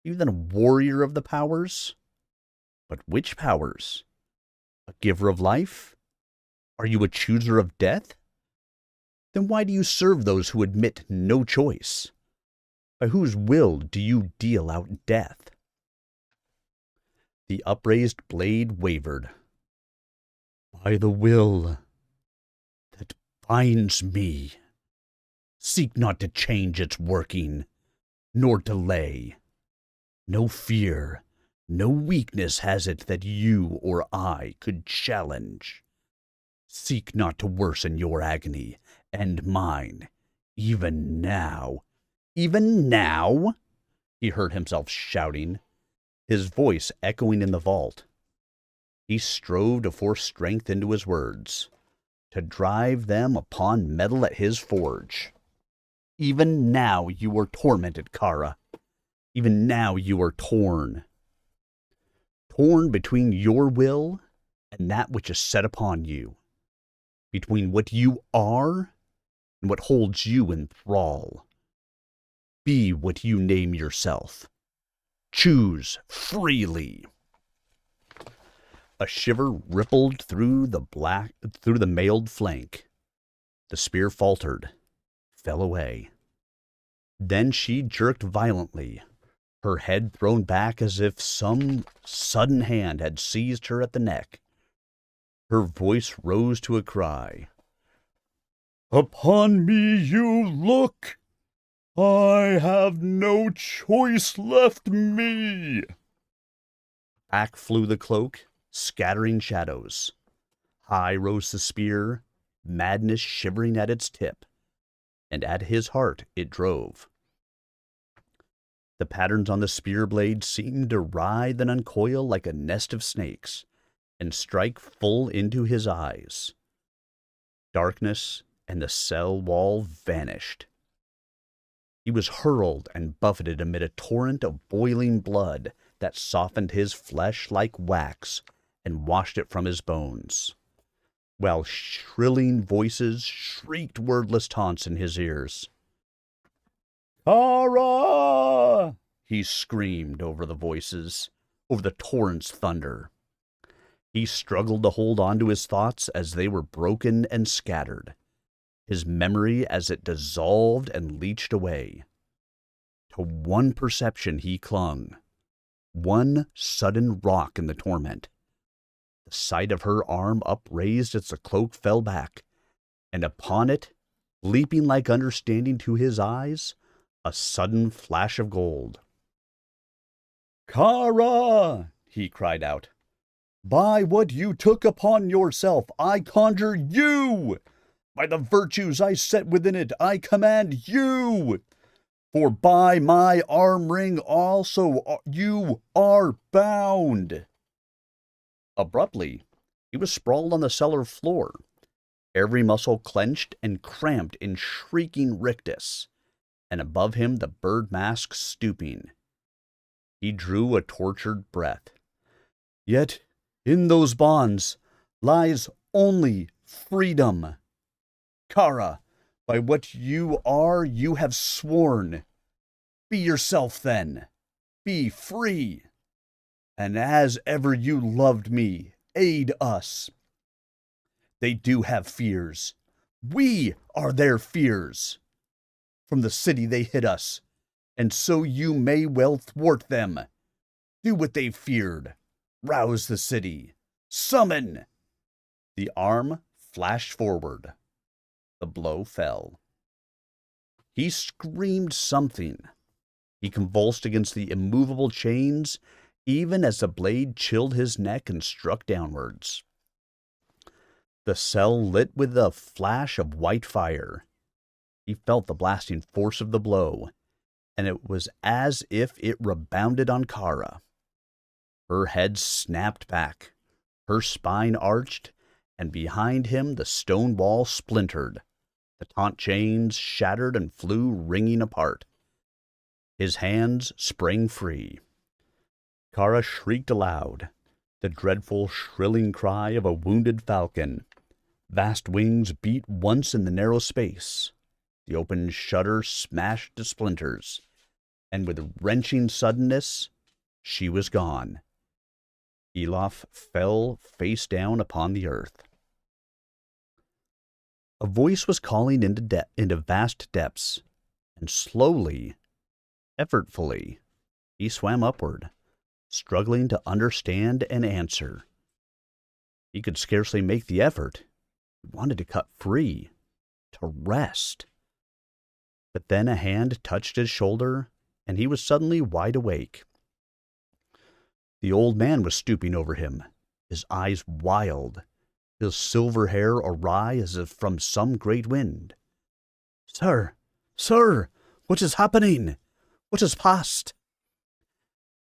You then a warrior of the powers? But which powers? A giver of life? Are you a chooser of death? Then why do you serve those who admit no choice? By whose will do you deal out death? The upraised blade wavered. By the will that binds me. Seek not to change its working, nor delay. No fear, no weakness has it that you or I could challenge. Seek not to worsen your agony and mine, even now. Even now? He heard himself shouting, his voice echoing in the vault. He strove to force strength into his words, to drive them upon metal at his forge. Even now you are tormented, Kara. Even now you are torn. Torn between your will and that which is set upon you. Between what you are and what holds you in thrall. Be what you name yourself. Choose freely. A shiver rippled through the mailed flank. The spear faltered, fell away. Then she jerked violently, her head thrown back as if some sudden hand had seized her at the neck. Her voice rose to a cry. Upon me you look! I have no choice left me! Back flew the cloak, scattering shadows. High rose the spear, madness shivering at its tip, and at his heart it drove. The patterns on the spear blade seemed to writhe and uncoil like a nest of snakes, and strike full into his eyes. Darkness and the cell wall vanished. He was hurled and buffeted amid a torrent of boiling blood that softened his flesh like wax and washed it from his bones, while shrilling voices shrieked wordless taunts in his ears. Kara! He screamed over the voices, over the torrent's thunder. He struggled to hold on to his thoughts as they were broken and scattered, his memory as it dissolved and leached away. To one perception he clung, one sudden rock in the torment. The sight of her arm upraised as the cloak fell back, and upon it, leaping like understanding to his eyes, a sudden flash of gold. Kara! He cried out. By what you took upon yourself, I conjure you! By the virtues I set within it, I command you! For by my arm ring also you are bound. Abruptly, he was sprawled on the cellar floor, every muscle clenched and cramped in shrieking rictus, and above him the bird mask stooping. He drew a tortured breath. Yet in those bonds lies only freedom. Kara, by what you are, you have sworn. Be yourself then. Be free. And as ever you loved me, aid us. They do have fears. We are their fears. From the city they hid us, and so you may well thwart them. Do what they feared. Rouse the city. Summon! The arm flashed forward. The blow fell. He screamed something. He convulsed against the immovable chains, even as the blade chilled his neck and struck downwards. The cell lit with a flash of white fire. He felt the blasting force of the blow, and it was as if it rebounded on Kara. Her head snapped back, her spine arched, and behind him the stone wall splintered. The taut chains shattered and flew ringing apart. His hands sprang free. Kara shrieked aloud, the dreadful shrilling cry of a wounded falcon. Vast wings beat once in the narrow space. The open shutter smashed to splinters, and with wrenching suddenness, she was gone. Elof fell face down upon the earth. A voice was calling into vast depths, and slowly, effortfully, he swam upward, struggling to understand and answer. He could scarcely make the effort. He wanted to cut free, to rest. But then a hand touched his shoulder, and he was suddenly wide awake. The old man was stooping over him, his eyes wild, his silver hair awry as if from some great wind. "Sir, sir, what is happening? What has passed?"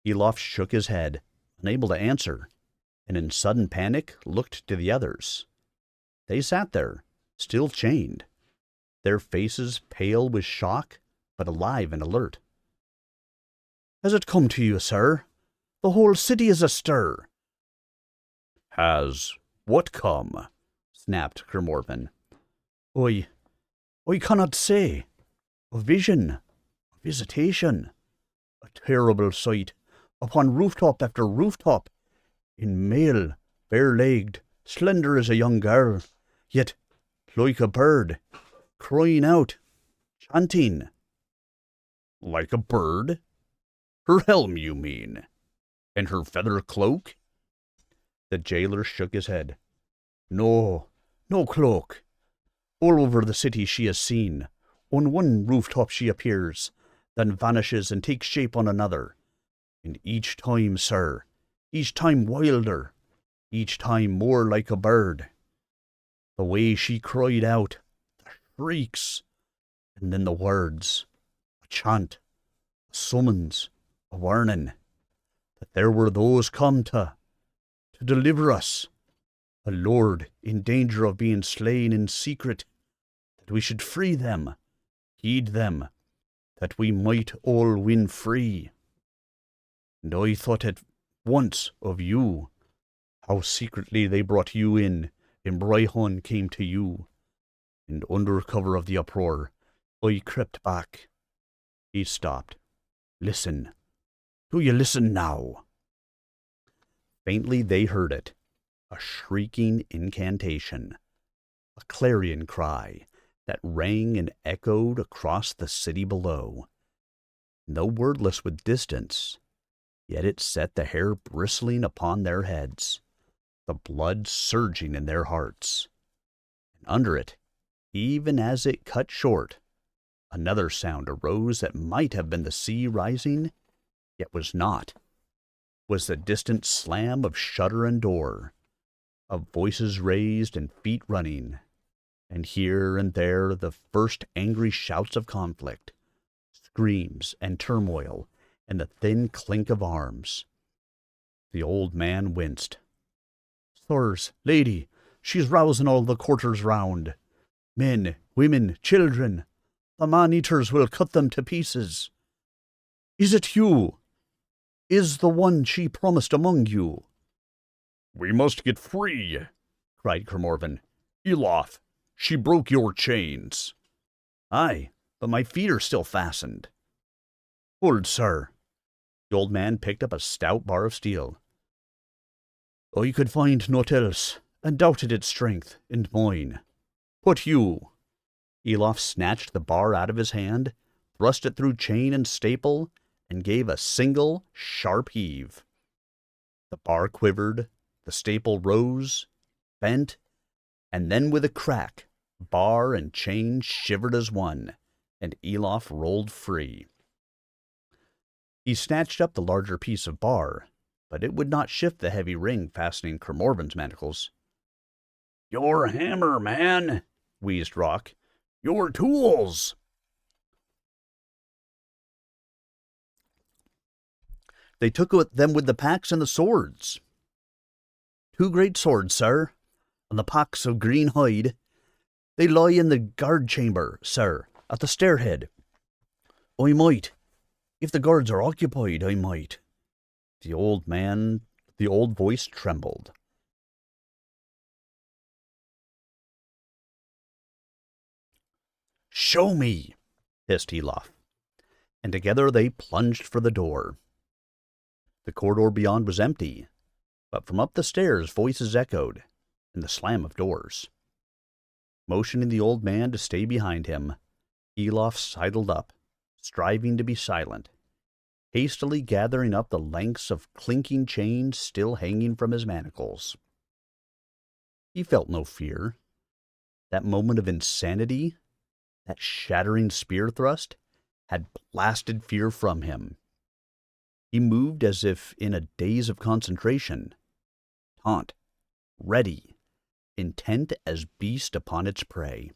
Elof shook his head, unable to answer, and in sudden panic looked to the others. They sat there, still chained, their faces pale with shock, but alive and alert. "Has it come to you, sir? The whole city is astir." "Has what come?" snapped Kermorven. I cannot say. A vision, a visitation, a terrible sight, upon rooftop after rooftop, in male, bare-legged, slender as a young girl, yet like a bird, crying out, chanting." "Like a bird? Her helm, you mean? And her feather cloak?" The jailer shook his head. "No cloak. All over the city she is seen. On one rooftop she appears, then vanishes and takes shape on another. And each time, sir, each time wilder, each time more like a bird. The way she cried out, the shrieks, and then the words, a chant, a summons, a warning, that there were those come to deliver us, a lord in danger of being slain in secret, that we should free them, heed them, that we might all win free. And I thought at once of you, how secretly they brought you in, and Brihon came to you, and under cover of the uproar, I crept back." He stopped. "Listen. Do you listen now?" Faintly they heard it, a shrieking incantation, a clarion cry that rang and echoed across the city below. Though wordless with distance, yet it set the hair bristling upon their heads, the blood surging in their hearts. And under it, even as it cut short, another sound arose that might have been the sea rising, yet was not. Was the distant slam of shutter and door, of voices raised and feet running, and here and there the first angry shouts of conflict, screams and turmoil, and the thin clink of arms. The old man winced. "Sirs, lady, she's rousing all the quarters round. Men, women, children, the man-eaters will cut them to pieces. Is it you? Is the one she promised among you?" "We must get free," cried Kermorven. "Elof, she broke your chains." "Aye, but my feet are still fastened." "Hold, sir." The old man picked up a stout bar of steel. "I could find naught else, and doubted its strength and mine. But you—" Elof snatched the bar out of his hand, thrust it through chain and staple, and gave a single, sharp heave. The bar quivered, the staple rose, bent, and then with a crack, bar and chain shivered as one, and Elof rolled free. He snatched up the larger piece of bar, but it would not shift the heavy ring fastening Kermorven's manacles. "Your hammer, man," wheezed Rock. "Your tools." "They took them with the packs and the swords." "2 great swords, sir, and the packs of green hide. They lie in the guard chamber, sir, at the stairhead. I might, if the guards are occupied, I might." The old voice trembled. "Show me," hissed Elof, and together they plunged for the door. The corridor beyond was empty, But from up the stairs voices echoed, and the slam of doors. Motioning the old man to stay behind him, Elof sidled up, striving to be silent, hastily gathering up the lengths of clinking chains still hanging from his manacles. He felt no fear. That moment of insanity, that shattering spear thrust, had blasted fear from him. He moved as if in a daze of concentration, taut, ready, intent as beast upon its prey.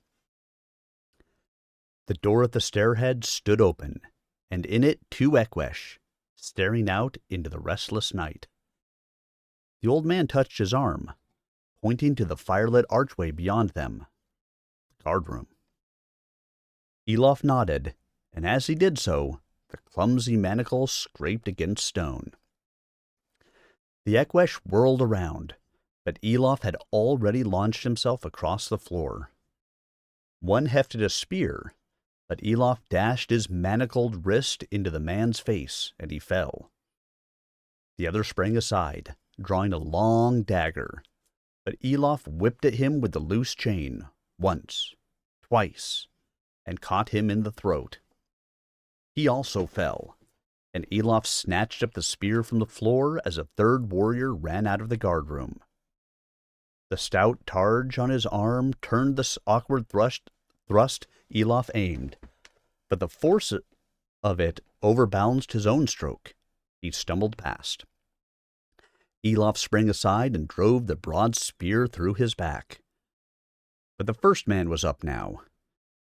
The door at the stairhead stood open, and in it 2 Ekwesh, staring out into the restless night. The old man touched his arm, pointing to the firelit archway beyond them, the guardroom. Elof nodded, and as he did so, the clumsy manacle scraped against stone. The Ekwesh whirled around, but Elof had already launched himself across the floor. One hefted a spear, but Elof dashed his manacled wrist into the man's face, and he fell. The other sprang aside, drawing a long dagger, but Elof whipped at him with the loose chain, once, twice, and caught him in the throat. He also fell, and Elof snatched up the spear from the floor as a third warrior ran out of the guardroom. The stout targe on his arm turned the awkward thrust Elof aimed, but the force of it overbalanced his own stroke. He stumbled past. Elof sprang aside and drove the broad spear through his back. But the first man was up now,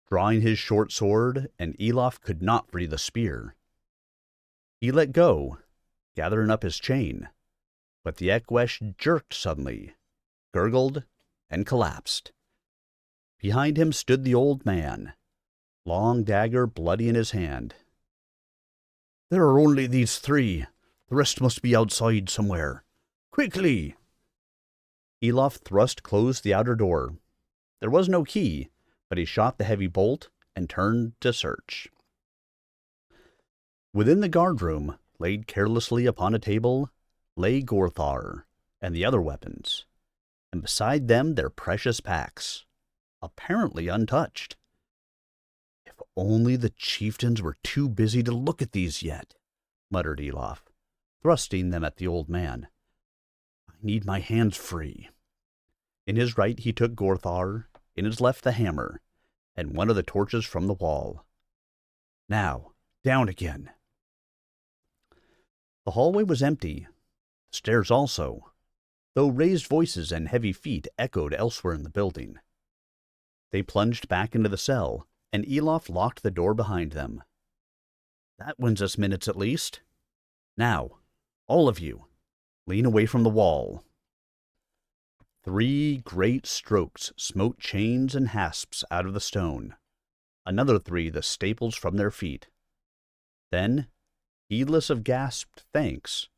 drawing his short sword, and Elof could not free the spear. He let go, gathering up his chain, but the Ekwesh jerked suddenly, gurgled, and collapsed. Behind him stood the old man, long dagger bloody in his hand. "There are only these 3. The rest must be outside somewhere. Quickly!" Elof thrust closed the outer door. There was no key, but he shot the heavy bolt and turned to search. Within the guardroom, laid carelessly upon a table, lay Gorthar and the other weapons, and beside them their precious packs, apparently untouched. "If only the chieftains were too busy to look at these yet," muttered Elof, thrusting them at the old man. "I need my hands free." In his right he took Gorthar, in his left the hammer, and one of the torches from the wall. Now, down again. The hallway was empty, the stairs also, though raised voices and heavy feet echoed elsewhere in the building. They plunged back into the cell, and Elof locked the door behind them. "That wins us minutes at least. Now, all of you, lean away from the wall." 3 great strokes smote chains and hasps out of the stone, another 3 the staples from their feet. Then, heedless of gasped thanks,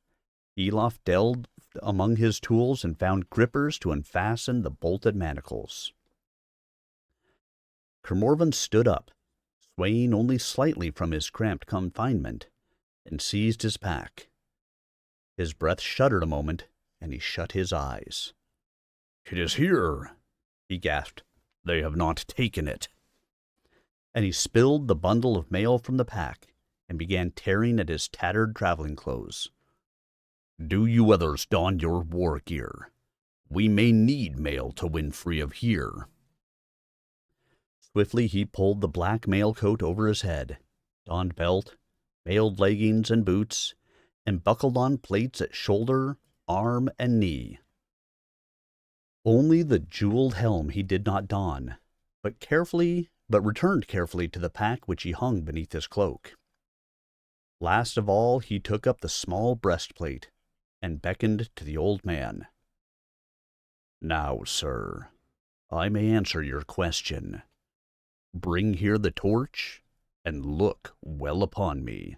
Elof delved among his tools and found grippers to unfasten the bolted manacles. Kermorvan stood up, swaying only slightly from his cramped confinement, and seized his pack. His breath shuddered a moment, and he shut his eyes. "It is here," he gasped. "They have not taken it." And he spilled the bundle of mail from the pack and began tearing at his tattered traveling clothes. "Do you others don your war gear. We may need mail to win free of here." Swiftly he pulled the black mail coat over his head, donned belt, mailed leggings and boots, and buckled on plates at shoulder, arm, and knee. Only the jeweled helm he did not don, but returned carefully to the pack which he hung beneath his cloak. Last of all he took up the small breastplate, and beckoned to the old man. "Now, sir, I may answer your question. Bring here the torch, and look well upon me."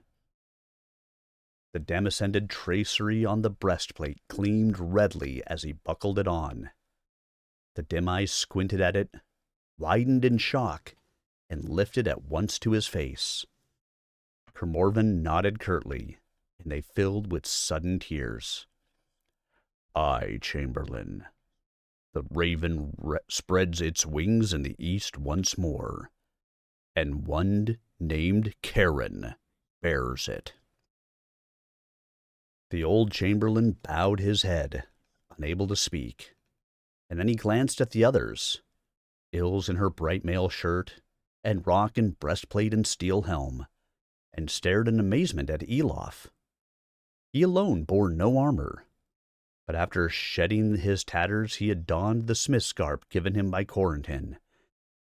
The demescended tracery on the breastplate gleamed redly as he buckled it on. The dim eyes squinted at it, widened in shock, and lifted at once to his face. Kermorvan nodded curtly, and they filled with sudden tears. Aye, Chamberlain. The raven spreads its wings in the east once more, and one named Karen bears it. The old chamberlain bowed his head, unable to speak, and then he glanced at the others, Ills in her bright mail shirt, and Rock in breastplate and steel helm, and stared in amazement at Elof. He alone bore no armor, but after shedding his tatters he had donned the smith's garb given him by Corentin,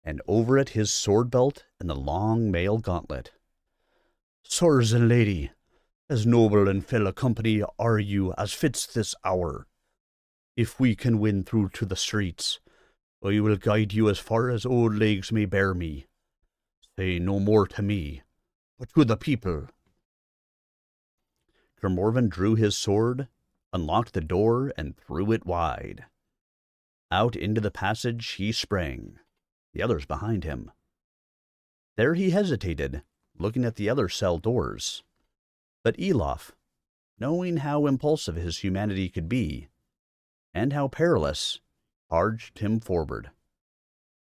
and over it his sword belt and the long mail gauntlet. Sirs and lady, as noble and fell a company are you as fits this hour. If we can win through to the streets, I will guide you as far as old legs may bear me. Say no more to me, but to the people. Grimorvan drew his sword, unlocked the door, and threw it wide. Out into the passage he sprang, the others behind him. There he hesitated, looking at the other cell doors. But Elof, knowing how impulsive his humanity could be, and how perilous, charged him forward.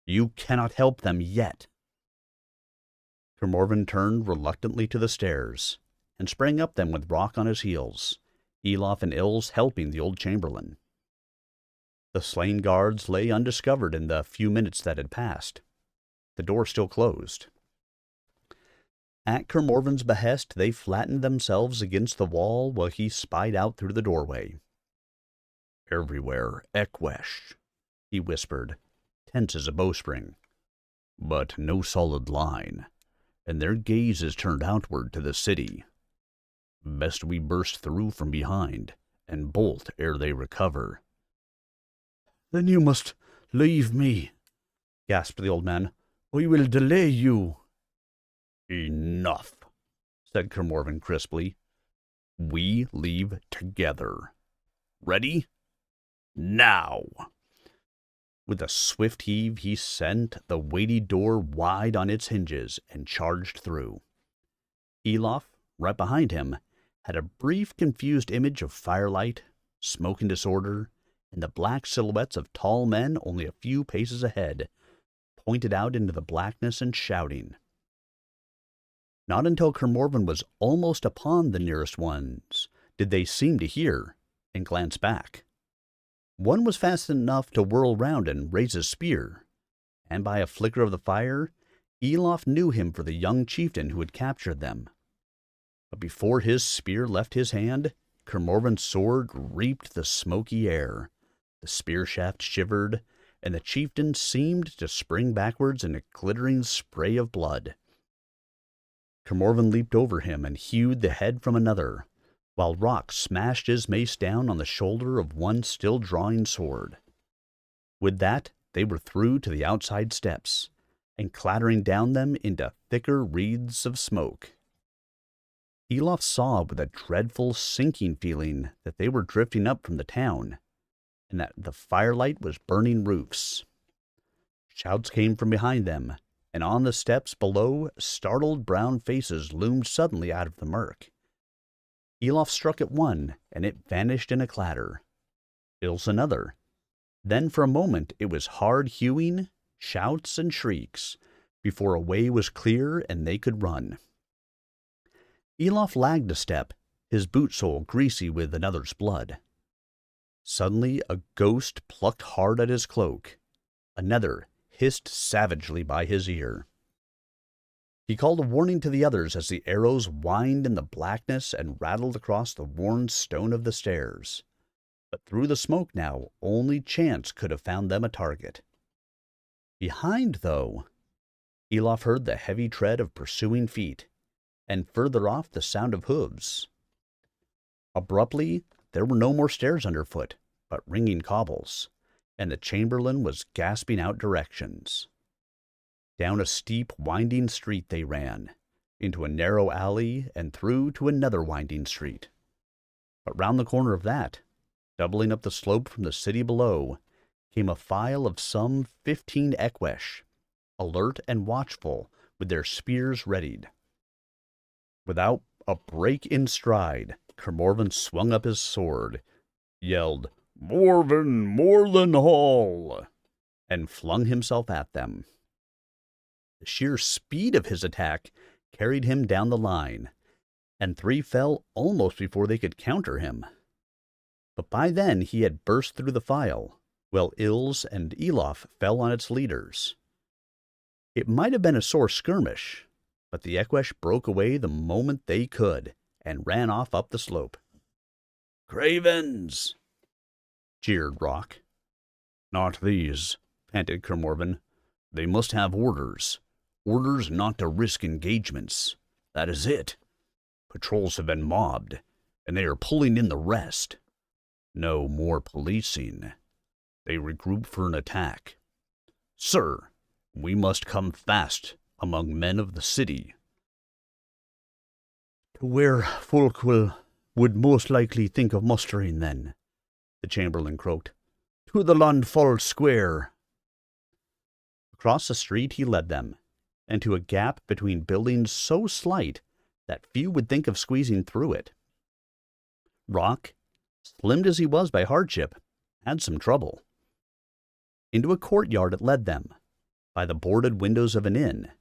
You cannot help them yet. Grimorvan turned reluctantly to the stairs, and sprang up them with Rock on his heels, Elof and Ills helping the old chamberlain. The slain guards lay undiscovered in the few minutes that had passed, the door still closed. At Grimorvan's behest, they flattened themselves against the wall while he spied out through the doorway. Everywhere, Ekwesh, he whispered, tense as a bowstring, but no solid line, and their gaze is turned outward to the city. Best we burst through from behind, and bolt ere they recover. Then you must leave me, gasped the old man. I will delay you. Enough, said Grimorvan crisply. We leave together. Ready? Now! With a swift heave, he sent the weighty door wide on its hinges and charged through. Elof, right behind him, had a brief, confused image of firelight, smoke and disorder, and the black silhouettes of tall men only a few paces ahead, pointed out into the blackness and shouting. Not until Grimorvan was almost upon the nearest ones did they seem to hear and glance back. One was fast enough to whirl round and raise his spear, and by a flicker of the fire, Elof knew him for the young chieftain who had captured them. But before his spear left his hand, Grimorvan's sword reaped the smoky air. The spear shaft shivered, and the chieftain seemed to spring backwards in a glittering spray of blood. Grimorvan leaped over him and hewed the head from another, while Rock smashed his mace down on the shoulder of one still drawing sword. With that, they were through to the outside steps, and clattering down them into thicker wreaths of smoke. Elof saw with a dreadful sinking feeling that they were drifting up from the town, and that the firelight was burning roofs. Shouts came from behind them, and on the steps below, startled brown faces loomed suddenly out of the murk. Elof struck at one, and it vanished in a clatter. Ills another. Then for a moment it was hard hewing, shouts, and shrieks, before a way was clear and they could run. Elof lagged a step, his boot sole greasy with another's blood. Suddenly a ghost plucked hard at his cloak. Another hissed savagely by his ear. He called a warning to the others as the arrows whined in the blackness and rattled across the worn stone of the stairs. But through the smoke now, only chance could have found them a target. Behind, though, Elof heard the heavy tread of pursuing feet, and further off the sound of hooves. Abruptly, there were no more stairs underfoot, but ringing cobbles, and the chamberlain was gasping out directions. Down a steep, winding street they ran, into a narrow alley and through to another winding street. But round the corner of that, doubling up the slope from the city below, came a file of some 15 Ekwesh, alert and watchful, with their spears readied. Without a break in stride, Grimorvan swung up his sword, yelled, Morven Moreland Hall, and flung himself at them. The sheer speed of his attack carried him down the line, and 3 fell almost before they could counter him. But by then he had burst through the file, while Ills and Elof fell on its leaders. It might have been a sore skirmish, but the Eqesh broke away the moment they could, and ran off up the slope. "Cravens!" jeered Rock. "Not these," panted Kermorven. "They must have orders. Orders not to risk engagements. That is it. Patrols have been mobbed, and they are pulling in the rest. No more policing. They regroup for an attack. Sir, we must come fast among men of the city." "To where folk would most likely think of mustering, then," the Chamberlain croaked. "To the Londfall Square." Across the street he led them, and to a gap between buildings so slight that few would think of squeezing through it. Rock, slimmed as he was by hardship, had some trouble. Into a courtyard it led them, by the boarded windows of an inn,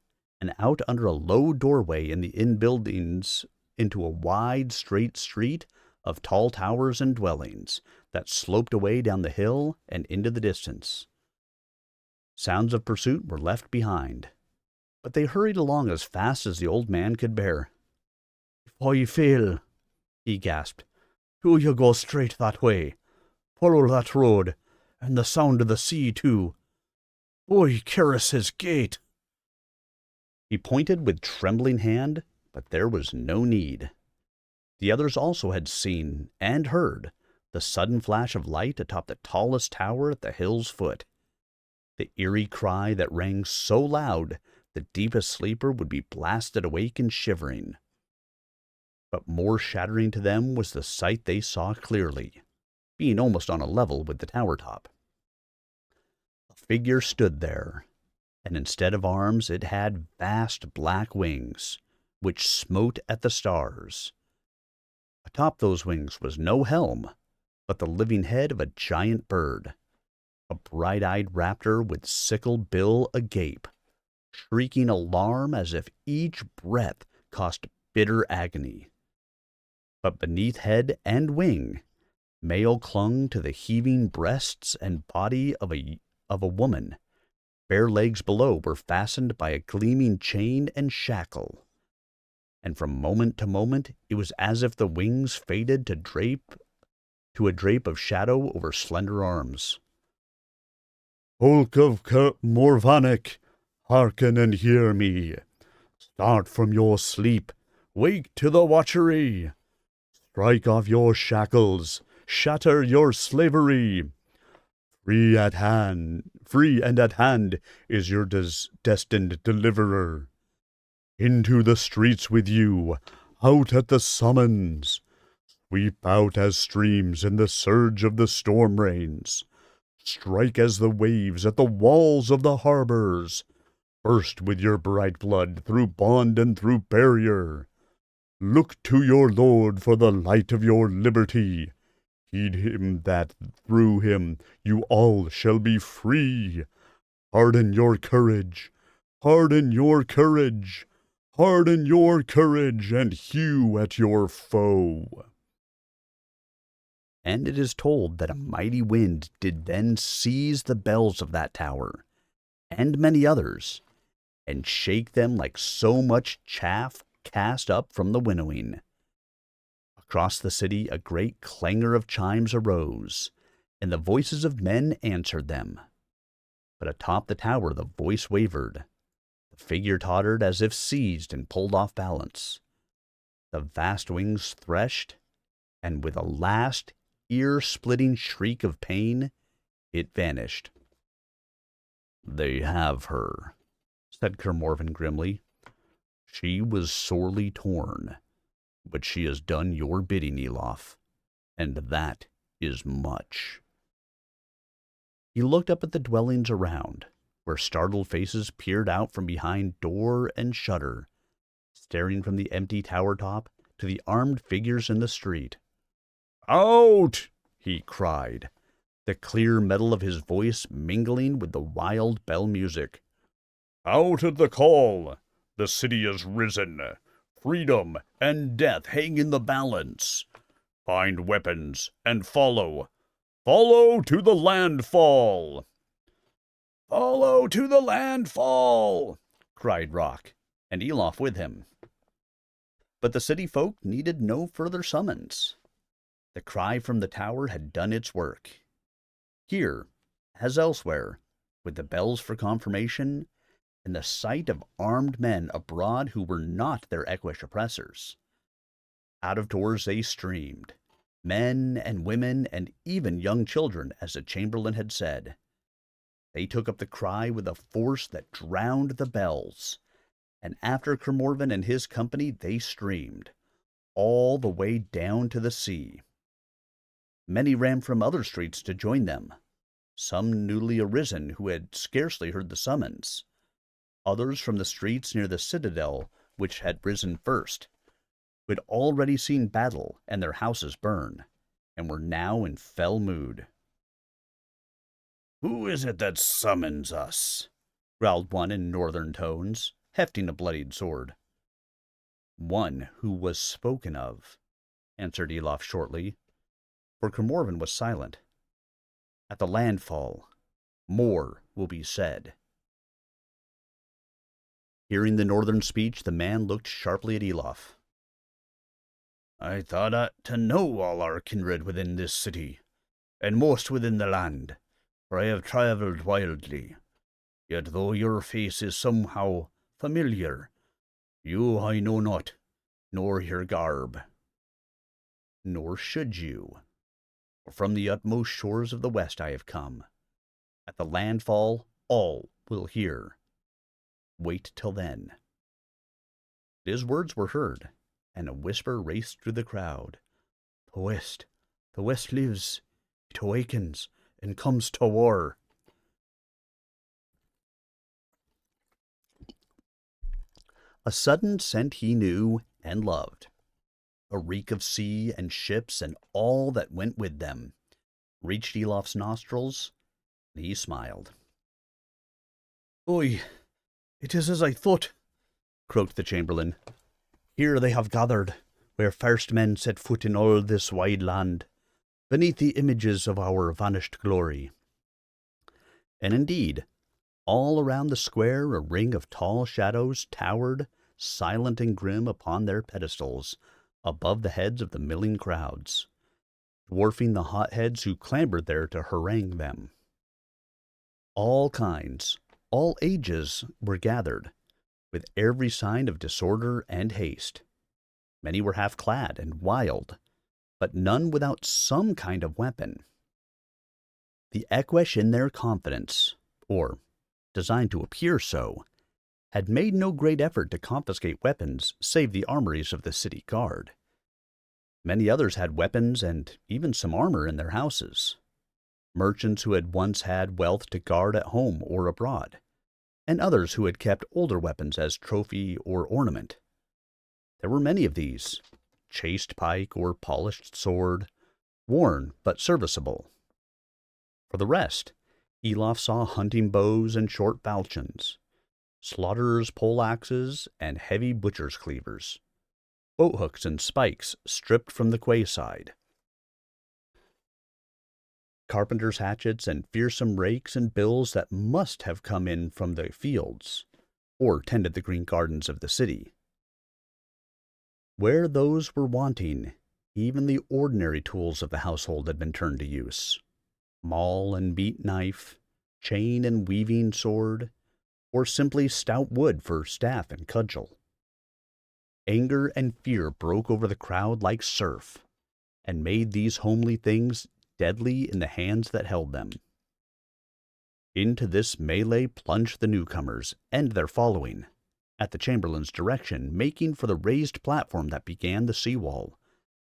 and out under a low doorway in the inn buildings into a wide, straight street of tall towers and dwellings that sloped away down the hill and into the distance. Sounds of pursuit were left behind, but they hurried along as fast as the old man could bear. "If I fail," he gasped, "do you go straight that way. Follow that road, and the sound of the sea, too. Boy, Kerris's gate." He pointed with trembling hand, but there was no need. The others also had seen and heard the sudden flash of light atop the tallest tower at the hill's foot. The eerie cry that rang so loud the deepest sleeper would be blasted awake and shivering. But more shattering to them was the sight they saw clearly, being almost on a level with the tower top. A figure stood there, and instead of arms it had vast black wings, which smote at the stars. Atop those wings was no helm, but the living head of a giant bird, a bright-eyed raptor with sickle bill agape, shrieking alarm as if each breath cost bitter agony. But beneath head and wing, mail clung to the heaving breasts and body of a woman. Bare legs below were fastened by a gleaming chain and shackle, and from moment to moment it was as if the wings faded to a drape of shadow over slender arms. "Folk of Morvanek, hearken and hear me. Start from your sleep, wake to the watchery. Strike off your shackles, shatter your slavery. Free and at hand is your destined deliverer. Into the streets with you, out at the summons. Sweep out as streams in the surge of the storm rains. Strike as the waves at the walls of the harbors. Burst with your bright blood through bond and through barrier. Look to your Lord for the light of your liberty. Heed him that through him you all shall be free. Harden your courage, harden your courage, harden your courage, and hew at your foe." And it is told that a mighty wind did then seize the bells of that tower, and many others, and shake them like so much chaff cast up from the winnowing. Across the city a great clangor of chimes arose, and the voices of men answered them. But atop the tower the voice wavered. The figure tottered as if seized and pulled off balance. The vast wings threshed, and with a last ear-splitting shriek of pain, it vanished. "They have her," said Kermorven grimly. "She was sorely torn, but she has done your bidding, Elof, and that is much." He looked up at the dwellings around, where startled faces peered out from behind door and shutter, staring from the empty tower top to the armed figures in the street. "Out!" he cried, the clear metal of his voice mingling with the wild bell music. "Out at the call! The city is risen! Freedom and death hang in the balance! Find weapons and follow! Follow to the landfall!" "Follow to the landfall!" cried Rock, and Elof with him. But the city folk needed no further summons. The cry from the tower had done its work. Here, as elsewhere, with the bells for confirmation, and the sight of armed men abroad who were not their Equish oppressors, out of doors they streamed, men and women and even young children, as the chamberlain had said. They took up the cry with a force that drowned the bells, and after Kermorven and his company they streamed, all the way down to the sea. Many ran from other streets to join them, some newly arisen who had scarcely heard the summons, others from the streets near the citadel which had risen first, who had already seen battle and their houses burn, and were now in fell mood. "Who is it that summons us?" growled one in northern tones, hefting a bloodied sword. "One who was spoken of," answered Elof shortly, for Kermorven was silent. "At the landfall, more will be said." Hearing the northern speech, the man looked sharply at Elof. "I thought to know all our kindred within this city, and most within the land, for I have travelled wildly. Yet though your face is somehow familiar, you I know not, nor your garb. Nor should you. For from the utmost shores of the west I have come. At the landfall all will hear. Wait till then." His words were heard, and a whisper raced through the crowd. The West lives, it awakens, and comes to war." A sudden scent he knew and loved, a reek of sea and ships and all that went with them, reached Elof's nostrils, and he smiled. "Oi, it is as I thought," croaked the chamberlain. "Here they have gathered, where first men set foot in all this wide land, beneath the images of our vanished glory." And indeed, all around the square a ring of tall shadows towered, silent and grim upon their pedestals, above the heads of the milling crowds, dwarfing the hotheads who clambered there to harangue them. All kinds, all ages were gathered, with every sign of disorder and haste. Many were half-clad and wild, but none without some kind of weapon. The Equish in their confidence, or designed to appear so, had made no great effort to confiscate weapons save the armories of the city guard. Many others had weapons and even some armor in their houses. Merchants who had once had wealth to guard at home or abroad, and others who had kept older weapons as trophy or ornament. There were many of these, chased pike or polished sword, worn but serviceable. For the rest, Elof saw hunting bows and short falchions, slaughterers' poleaxes and heavy butcher's cleavers, boathooks and spikes stripped from the quayside, carpenter's hatchets and fearsome rakes and bills that must have come in from the fields, or tended the green gardens of the city. Where those were wanting, even the ordinary tools of the household had been turned to use. Maul and beat knife, chain and weaving sword, or simply stout wood for staff and cudgel. Anger and fear broke over the crowd like surf, and made these homely things deadly in the hands that held them. Into this melee plunged the newcomers and their following, at the chamberlain's direction, making for the raised platform that began the seawall,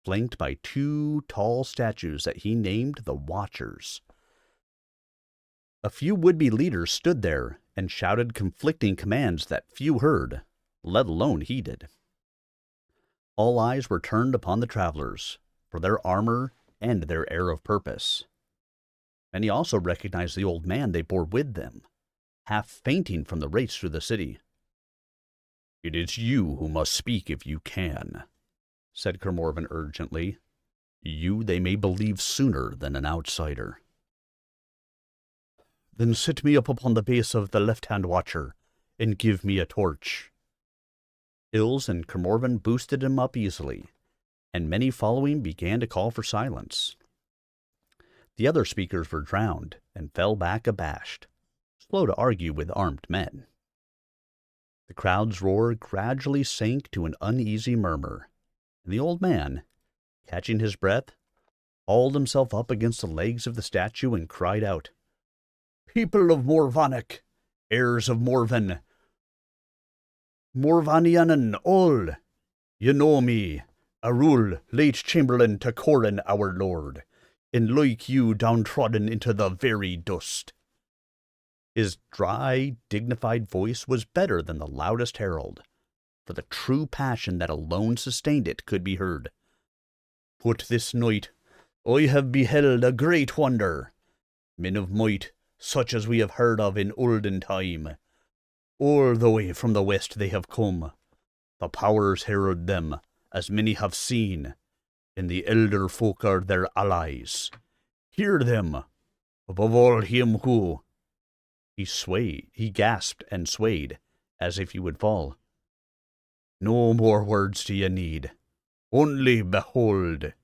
flanked by two tall statues that he named the Watchers. A few would-be leaders stood there and shouted conflicting commands that few heard, let alone heeded. All eyes were turned upon the travelers, for their armor and their air of purpose. Many also recognized the old man they bore with them, half fainting from the race through the city. "It is you who must speak if you can," said Kermorven urgently. "You they may believe sooner than an outsider." "Then sit me up upon the base of the left-hand watcher, and give me a torch." Ills and Kermorven boosted him up easily, and many following began to call for silence. The other speakers were drowned and fell back abashed, slow to argue with armed men. The crowd's roar gradually sank to an uneasy murmur, and the old man, catching his breath, hauled himself up against the legs of the statue and cried out, "People of Morvannoc, heirs of Morven, Morvanianen all, you know me, Arul, late chamberlain to Corin our lord, and like you downtrodden into the very dust." His dry, dignified voice was better than the loudest herald, for the true passion that alone sustained it could be heard. "But this night I have beheld a great wonder. Men of might, such as we have heard of in olden time. All the way from the west they have come. The powers herald them, as many have seen, and the elder folk are their allies. Hear them, above all him who—" He gasped and swayed, as if he would fall. "No more words do you need. Only behold."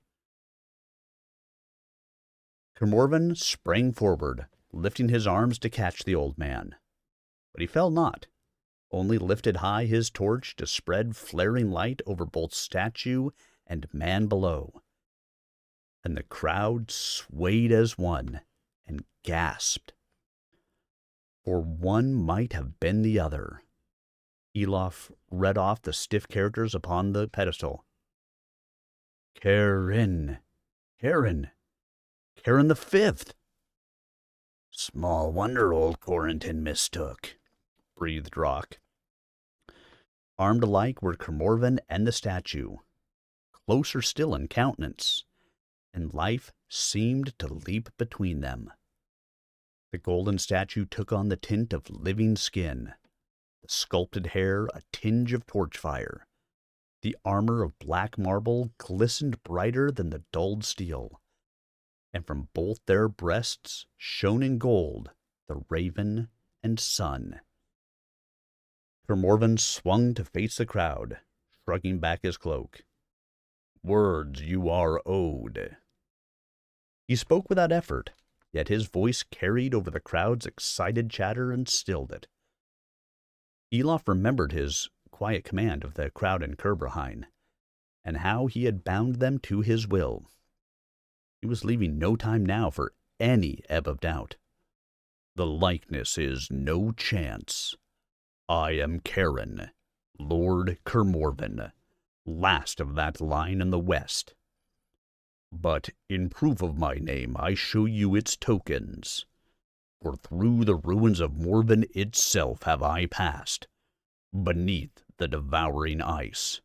Kermorven sprang forward, lifting his arms to catch the old man. But he fell not, only lifted high his torch to spread flaring light over both statue and man below. And the crowd swayed as one and gasped. For one might have been the other. Elof read off the stiff characters upon the pedestal. Karen the Fifth. "Small wonder old Corrington mistook," breathed Rock. Armed alike were Kermorven and the statue, closer still in countenance, and life seemed to leap between them. The golden statue took on the tint of living skin, the sculpted hair a tinge of torch fire. The armor of black marble glistened brighter than the dulled steel, and from both their breasts shone in gold the raven and sun. Kermorven swung to face the crowd, shrugging back his cloak. "Words you are owed." He spoke without effort, yet his voice carried over the crowd's excited chatter and stilled it. Elof remembered his quiet command of the crowd in Kerbrahine, and how he had bound them to his will. He was leaving no time now for any ebb of doubt. "The likeness is no chance. I am Karen, Lord Kermorven, last of that line in the west. But in proof of my name I show you its tokens. For through the ruins of Morven itself have I passed, beneath the devouring ice.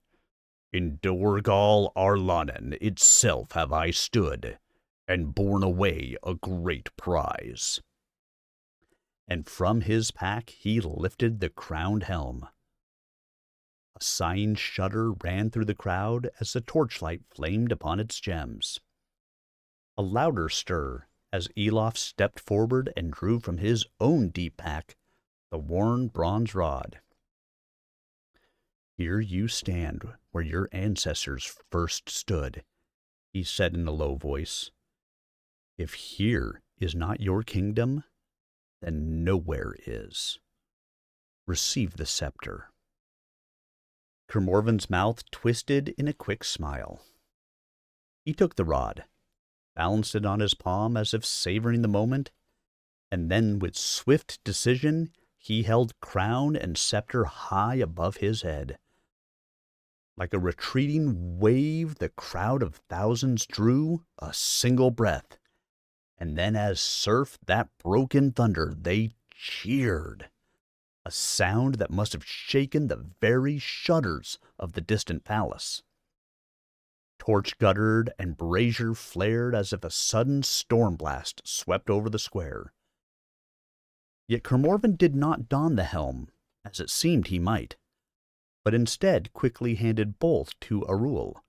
In Dorgal Arlanen itself have I stood, and borne away a great prize." And from his pack he lifted the crowned helm. A sighing shudder ran through the crowd as the torchlight flamed upon its gems. A louder stir as Elof stepped forward and drew from his own deep pack the worn bronze rod. "Here you stand where your ancestors first stood," he said in a low voice. "If here is not your kingdom, then nowhere is. Receive the scepter." Kermorven's mouth twisted in a quick smile. He took the rod, balanced it on his palm as if savoring the moment, and then with swift decision he held crown and scepter high above his head. Like a retreating wave, the crowd of thousands drew a single breath, and then as surf that broke in thunder, they cheered, a sound that must have shaken the very shutters of the distant palace. Torch guttered and brazier flared as if a sudden storm blast swept over the square. Yet Kermorven did not don the helm, as it seemed he might, but instead quickly handed both to Arul,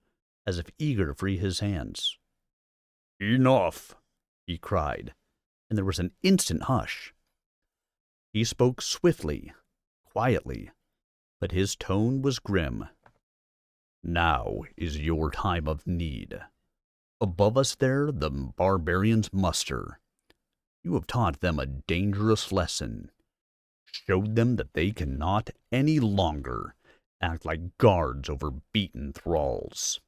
as if eager to free his hands. "Enough!" he cried, and there was an instant hush. He spoke swiftly, quietly, but his tone was grim. "Now is your time of need. Above us there the barbarians muster. You have taught them a dangerous lesson, showed them that they cannot any longer act like guards over beaten thralls.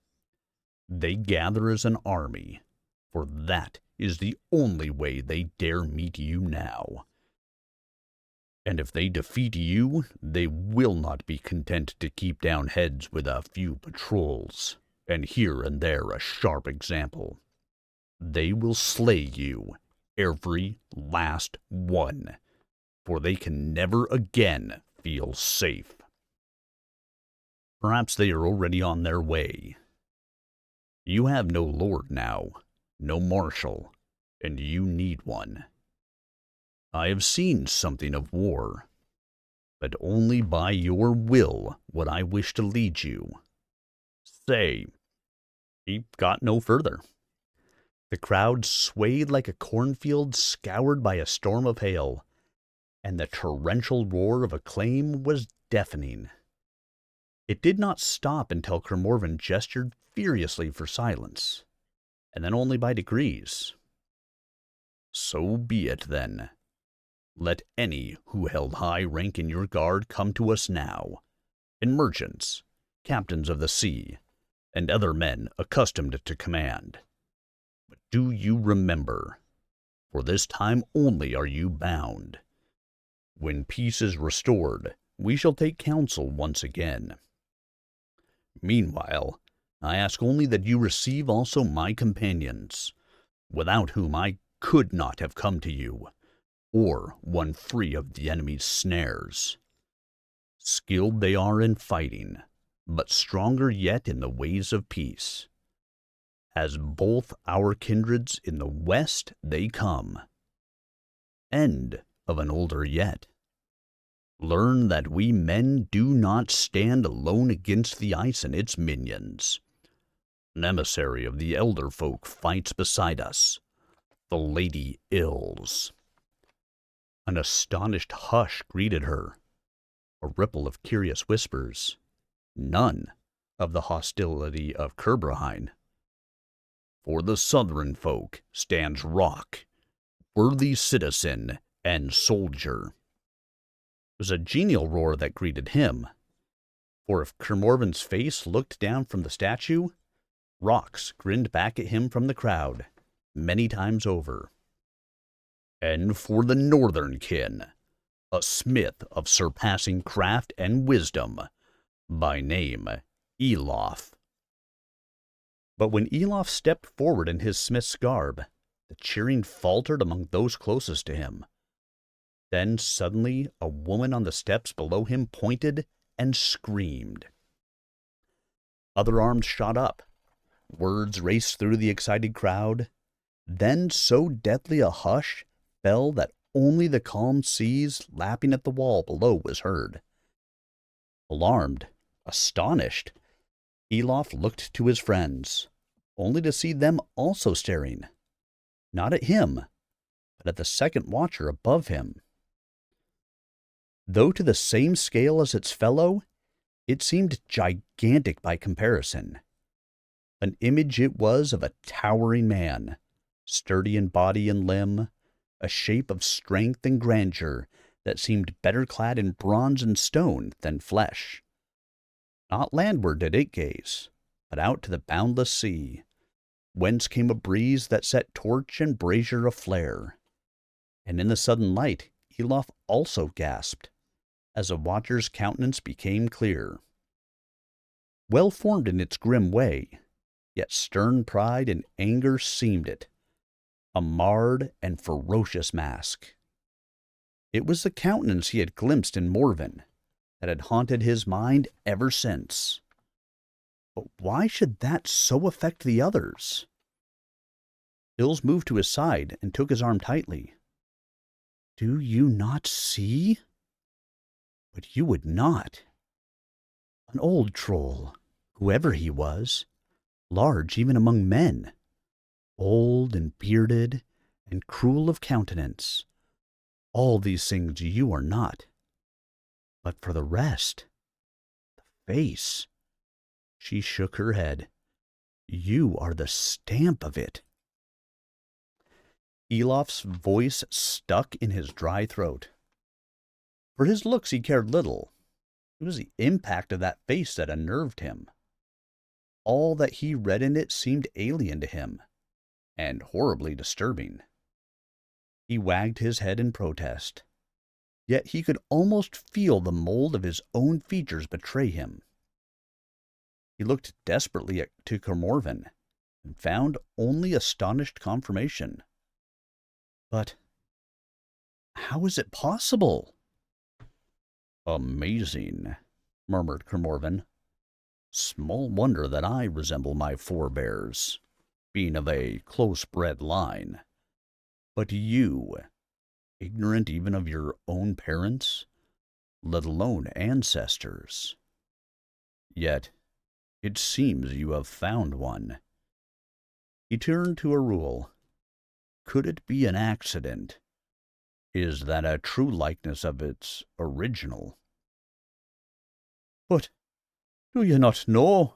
They gather as an army, for that is the only way they dare meet you now. And if they defeat you, they will not be content to keep down heads with a few patrols, and here and there a sharp example. They will slay you, every last one, for they can never again feel safe. Perhaps they are already on their way. You have no lord now, no marshal, and you need one. I have seen something of war, but only by your will would I wish to lead you. Say." He got no further. The crowd swayed like a cornfield scoured by a storm of hail, and the torrential roar of acclaim was deafening. It did not stop until Kermorven gestured furiously for silence, and then only by degrees. "So be it, then. Let any who held high rank in your guard come to us now, and merchants, captains of the sea, and other men accustomed to command. But do you remember, for this time only are you bound. When peace is restored, we shall take counsel once again. Meanwhile, I ask only that you receive also my companions, without whom I could not have come to you, or won free of the enemy's snares. Skilled they are in fighting, but stronger yet in the ways of peace. As both our kindreds in the west they come. End of an older yet. Learn that we men do not stand alone against the ice and its minions. An emissary of the elder folk fights beside us, the Lady Ills." An astonished hush greeted her, a ripple of curious whispers, none of the hostility of Kerbrahine. "For the southern folk stands Rock, worthy citizen and soldier." It was a genial roar that greeted him, for if Kermorven's face looked down from the statue, Rock's grinned back at him from the crowd, many times over. "And for the northern kin, a smith of surpassing craft and wisdom, by name Elof." But when Elof stepped forward in his smith's garb, the cheering faltered among those closest to him. Then suddenly a woman on the steps below him pointed and screamed. Other arms shot up. Words raced through the excited crowd. Then so deathly a hush fell that only the calm seas lapping at the wall below was heard. Alarmed, astonished, Elof looked to his friends, only to see them also staring, not at him, but at the second watcher above him. Though to the same scale as its fellow, it seemed gigantic by comparison. An image it was of a towering man, sturdy in body and limb, a shape of strength and grandeur that seemed better clad in bronze and stone than flesh. Not landward did it gaze, but out to the boundless sea, whence came a breeze that set torch and brazier aflare. And in the sudden light Elof also gasped, as a watcher's countenance became clear. Well formed in its grim way, yet stern pride and anger seamed it, a marred and ferocious mask. It was the countenance he had glimpsed in Morven that had haunted his mind ever since. But why should that so affect the others? Ills moved to his side and took his arm tightly. Do you not see? But you would not. An old troll, whoever he was, large even among men, old and bearded and cruel of countenance. All these things you are not. But for the rest, the face. She shook her head. You are the stamp of it. Elof's voice stuck in his dry throat. For his looks he cared little. It was the impact of that face that unnerved him. All that he read in it seemed alien to him, and horribly disturbing. He wagged his head in protest, yet he could almost feel the mold of his own features betray him. He looked desperately to Carmorvan, and found only astonished confirmation. But how is it possible? Amazing, murmured Carmorvan. Small wonder that I resemble my forebears, being of a close-bred line. But you, ignorant even of your own parents, let alone ancestors. Yet, it seems you have found one. He turned to Arul. Could it be an accident? Is that a true likeness of its original? But do you not know?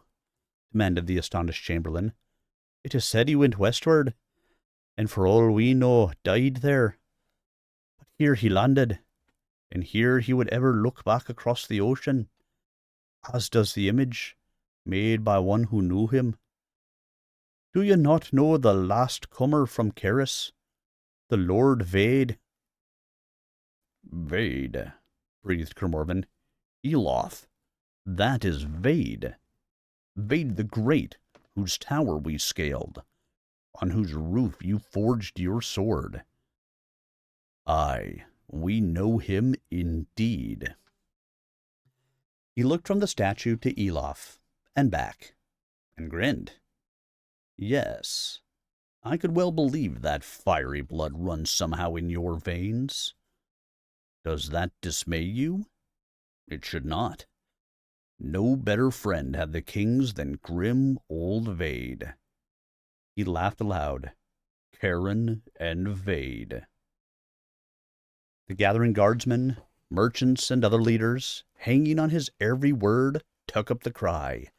Demanded the astonished chamberlain. It is said he went westward, and for all we know, died there. But here he landed, and here he would ever look back across the ocean, as does the image made by one who knew him. Do you not know the last comer from Keris, the Lord Vade? Vade, breathed Carmorvan. Elof, that is Vade. Vade the Great, whose tower we scaled, on whose roof you forged your sword. Aye, we know him indeed. He looked from the statue to Elof, and back, and grinned. Yes, I could well believe that fiery blood runs somehow in your veins. Does that dismay you? It should not. No better friend had the kings than grim old Vade. He laughed aloud. Karen and Vade. The gathering guardsmen, merchants, and other leaders, hanging on his every word, took up the cry,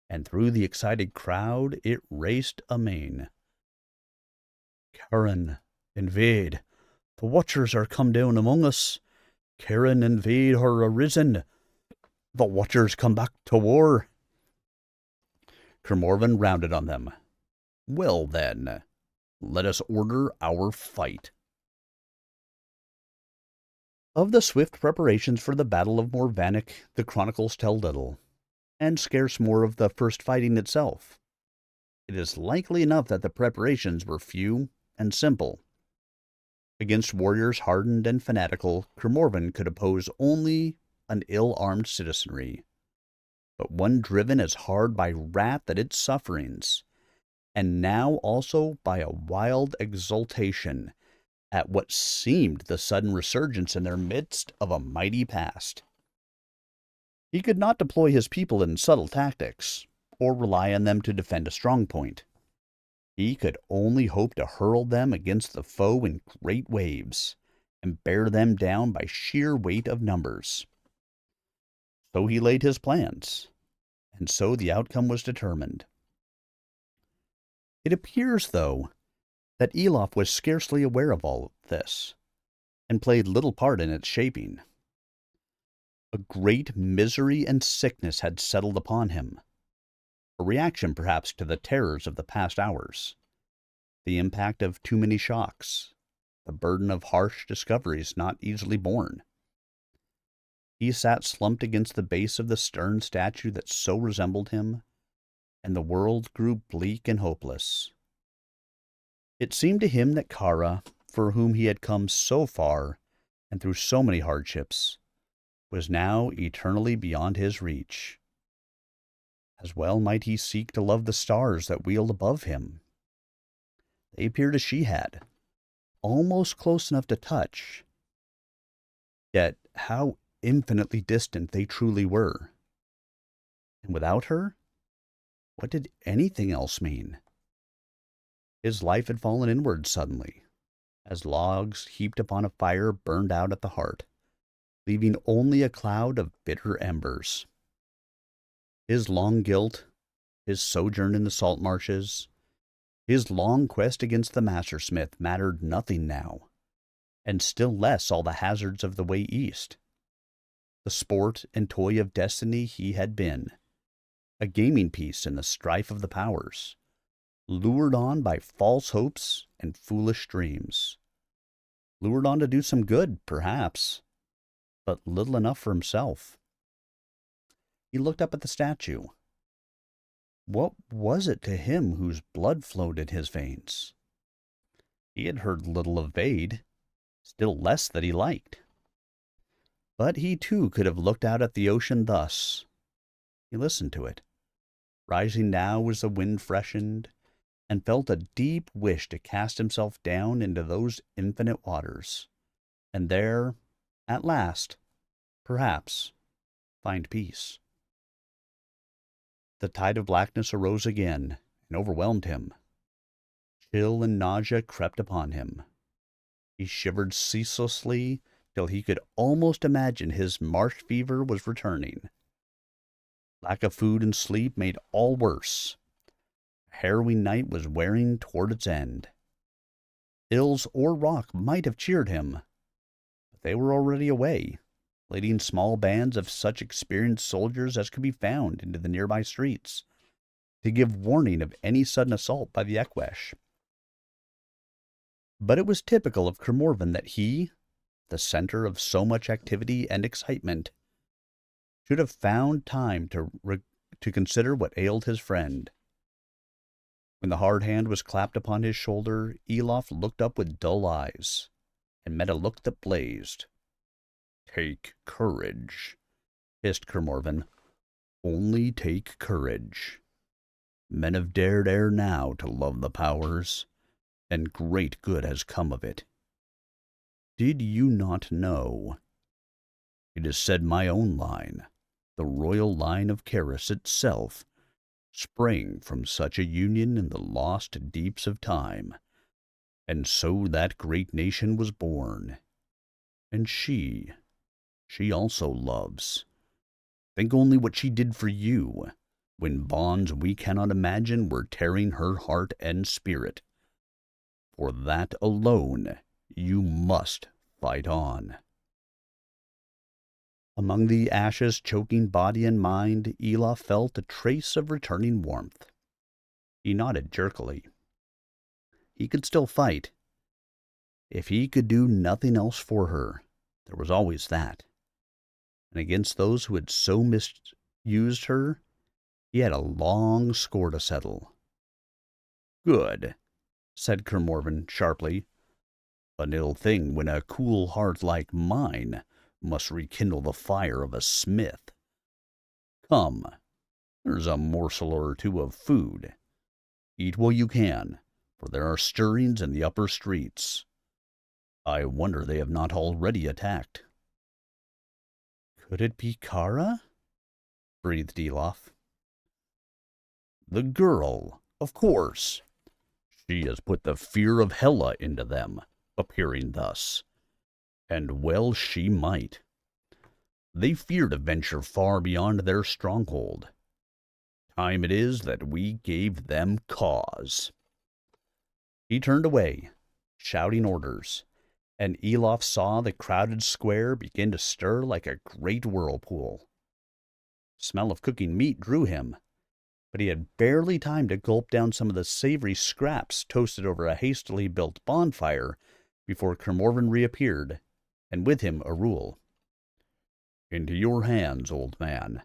and through the excited crowd it raced amain. Karen and Vade, the Watchers are come down among us. Karen and Vade are arisen. The Watchers come back to war. Carmorvan rounded on them. Well then, let us order our fight. Of the swift preparations for the Battle of Morvanic, the chronicles tell little, and scarce more of the first fighting itself. It is likely enough that the preparations were few and simple. Against warriors hardened and fanatical, Carmorvan could oppose only an ill-armed citizenry, but one driven as hard by wrath at its sufferings, and now also by a wild exultation at what seemed the sudden resurgence in their midst of a mighty past. He could not deploy his people in subtle tactics, or rely on them to defend a strong point. He could only hope to hurl them against the foe in great waves, and bear them down by sheer weight of numbers. So he laid his plans, and so the outcome was determined. It appears, though, that Elof was scarcely aware of all this, and played little part in its shaping. A great misery and sickness had settled upon him, a reaction perhaps to the terrors of the past hours, the impact of too many shocks, the burden of harsh discoveries not easily borne. He sat slumped against the base of the stern statue that so resembled him, and the world grew bleak and hopeless. It seemed to him that Kara, for whom he had come so far and through so many hardships, was now eternally beyond his reach. As well might he seek to love the stars that wheeled above him. They appeared as she had, almost close enough to touch, yet how infinitely distant they truly were. And without her, what did anything else mean? His life had fallen inward suddenly, as logs heaped upon a fire burned out at the heart, leaving only a cloud of bitter embers. His long guilt, his sojourn in the salt marshes, his long quest against the master-smith mattered nothing now, and still less all the hazards of the way east. The sport and toy of destiny he had been, a gaming piece in the strife of the powers, lured on by false hopes and foolish dreams. Lured on to do some good, perhaps, but little enough for himself. He looked up at the statue. What was it to him whose blood flowed in his veins? He had heard little of Vade, still less that he liked. But he too could have looked out at the ocean thus. He listened to it, rising now as the wind freshened, and felt a deep wish to cast himself down into those infinite waters, and there, at last, perhaps, find peace. The tide of blackness arose again and overwhelmed him. Chill and nausea crept upon him. He shivered ceaselessly till he could almost imagine his marsh fever was returning. Lack of food and sleep made all worse. A harrowing night was wearing toward its end. Ills or rock might have cheered him, but they were already away, leading small bands of such experienced soldiers as could be found into the nearby streets, to give warning of any sudden assault by the Eqwesh. But it was typical of Cremorvan that he, the center of so much activity and excitement, should have found time to consider what ailed his friend. When the hard hand was clapped upon his shoulder, Elof looked up with dull eyes, and met a look that blazed. "Take courage," hissed Cremorvan. "Only take courage. Men have dared ere now to love the powers, and great good has come of it. Did you not know? It is said my own line, the royal line of Caris itself, sprang from such a union in the lost deeps of time, and so that great nation was born. And she also loves. Think only what she did for you, when bonds we cannot imagine were tearing her heart and spirit. For that alone you must fight on." Among the ashes choking body and mind, Elof felt a trace of returning warmth. He nodded jerkily. He could still fight. If he could do nothing else for her, there was always that. And against those who had so misused her, he had a long score to settle. "Good," said Cremorvan sharply. "An ill thing when a cool heart like mine must rekindle the fire of a smith. Come, there's a morsel or two of food. Eat while you can, for there are stirrings in the upper streets. I wonder they have not already attacked." "Could it be Kara?" breathed Elof. "The girl, of course. She has put the fear of Hela into them, appearing thus. And well she might. They fear to venture far beyond their stronghold. Time it is that we gave them cause." He turned away, shouting orders, and Elof saw the crowded square begin to stir like a great whirlpool. The smell of cooking meat drew him, but he had barely time to gulp down some of the savory scraps toasted over a hastily built bonfire before Cremorvan reappeared, and with him a rule. "Into your hands, old man.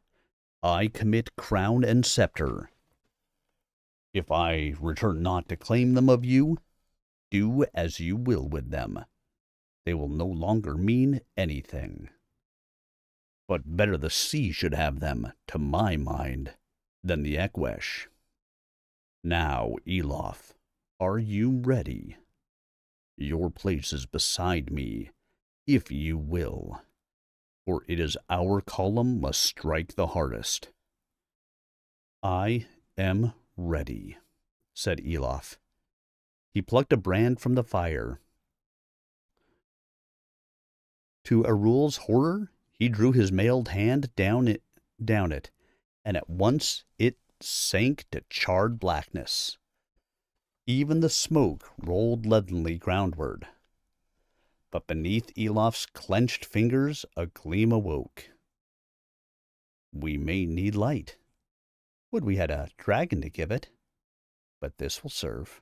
I commit crown and scepter. If I return not to claim them of you, do as you will with them. They will no longer mean anything. But better the sea should have them, to my mind." Then the Ekwesh. Now, Elof, are you ready? Your place is beside me, if you will, for it is our column must strike the hardest. I am ready, said Elof. He plucked a brand from the fire. To Arul's horror, he drew his mailed hand down it, and at once it sank to charred blackness. Even the smoke rolled leadenly groundward. But beneath Elof's clenched fingers a gleam awoke. We may need light. Would we had a dragon to give it, but this will serve.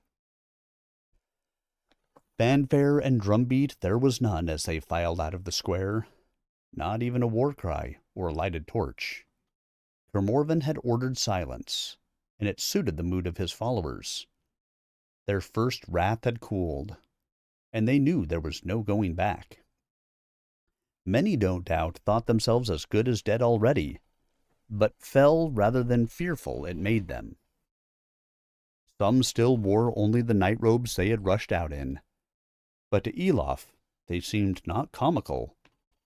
Fanfare and drumbeat there was none as they filed out of the square, not even a war cry or a lighted torch. Kermorven had ordered silence, and it suited the mood of his followers. Their first wrath had cooled, and they knew there was no going back. Many, no doubt, thought themselves as good as dead already, but fell rather than fearful it made them. Some still wore only the night robes they had rushed out in, but to Elof they seemed not comical,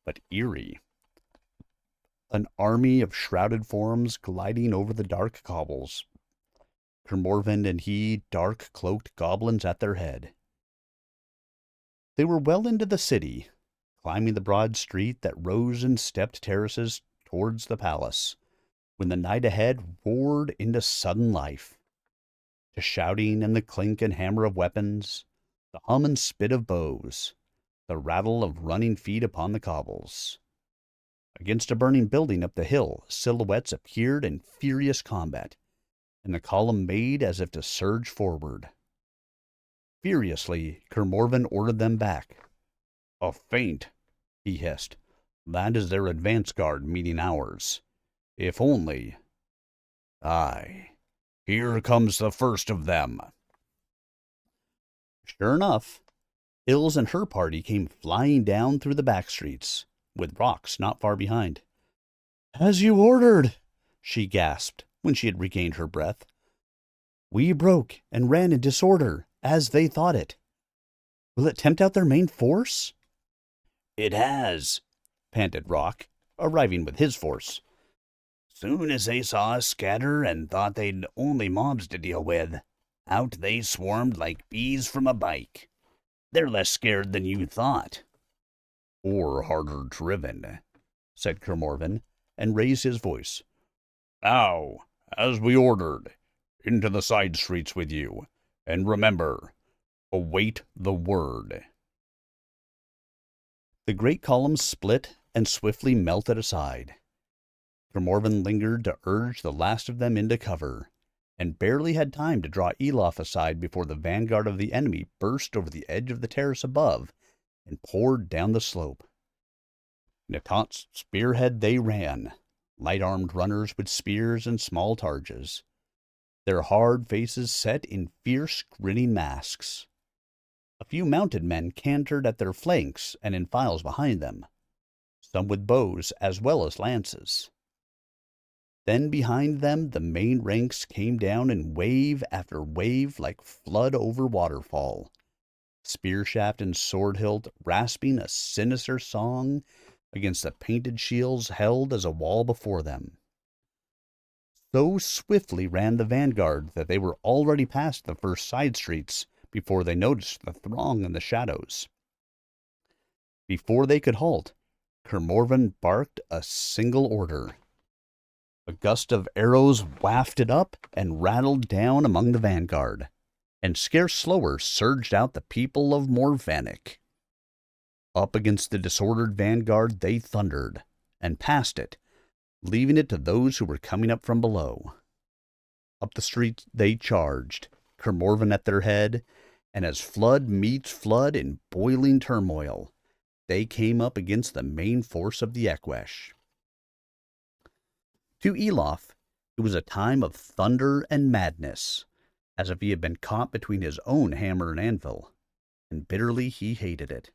but eerie. An army of shrouded forms gliding over the dark cobbles, Kermorven and he, dark-cloaked goblins at their head. They were well into the city, climbing the broad street that rose in stepped terraces towards the palace, when the night ahead roared into sudden life. To shouting and the clink and hammer of weapons, the hum and spit of bows, the rattle of running feet upon the cobbles. Against a burning building up the hill, silhouettes appeared in furious combat, and the column made as if to surge forward. Furiously, Kermorven ordered them back. A feint, he hissed. That is their advance guard meeting ours. If only... Aye, here comes the first of them. Sure enough, Ills and her party came flying down through the back streets, with Rox not far behind. As you ordered, she gasped when she had regained her breath. We broke and ran in disorder, as they thought it. Will it tempt out their main force? It has, panted Rock, arriving with his force. Soon as they saw us scatter and thought they'd only mobs to deal with, out they swarmed like bees from a bike. They're less scared than you thought. Or harder driven, said Kermorven, and raised his voice. Now, as we ordered, into the side streets with you, and remember, await the word. The great columns split and swiftly melted aside. Kermorven lingered to urge the last of them into cover, and barely had time to draw Elof aside before the vanguard of the enemy burst over the edge of the terrace above and poured down the slope. Natant's spearhead they ran, light-armed runners with spears and small targes, their hard faces set in fierce, grinning masks. A few mounted men cantered at their flanks and in files behind them, some with bows as well as lances. Then behind them the main ranks came down in wave after wave like flood over waterfall, spear shaft and sword hilt rasping a sinister song against the painted shields held as a wall before them. So swiftly ran the vanguard that they were already past the first side streets before they noticed the throng in the shadows. Before they could halt, Kermorven barked a single order. A gust of arrows wafted up and rattled down among the vanguard, and scarce slower surged out the people of Morvanik. Up against the disordered vanguard they thundered, and past it, leaving it to those who were coming up from below. Up the street they charged, Kermorven at their head, and as flood meets flood in boiling turmoil, they came up against the main force of the Ekwesh. To Elof, it was a time of thunder and madness, as if he had been caught between his own hammer and anvil, and bitterly he hated it.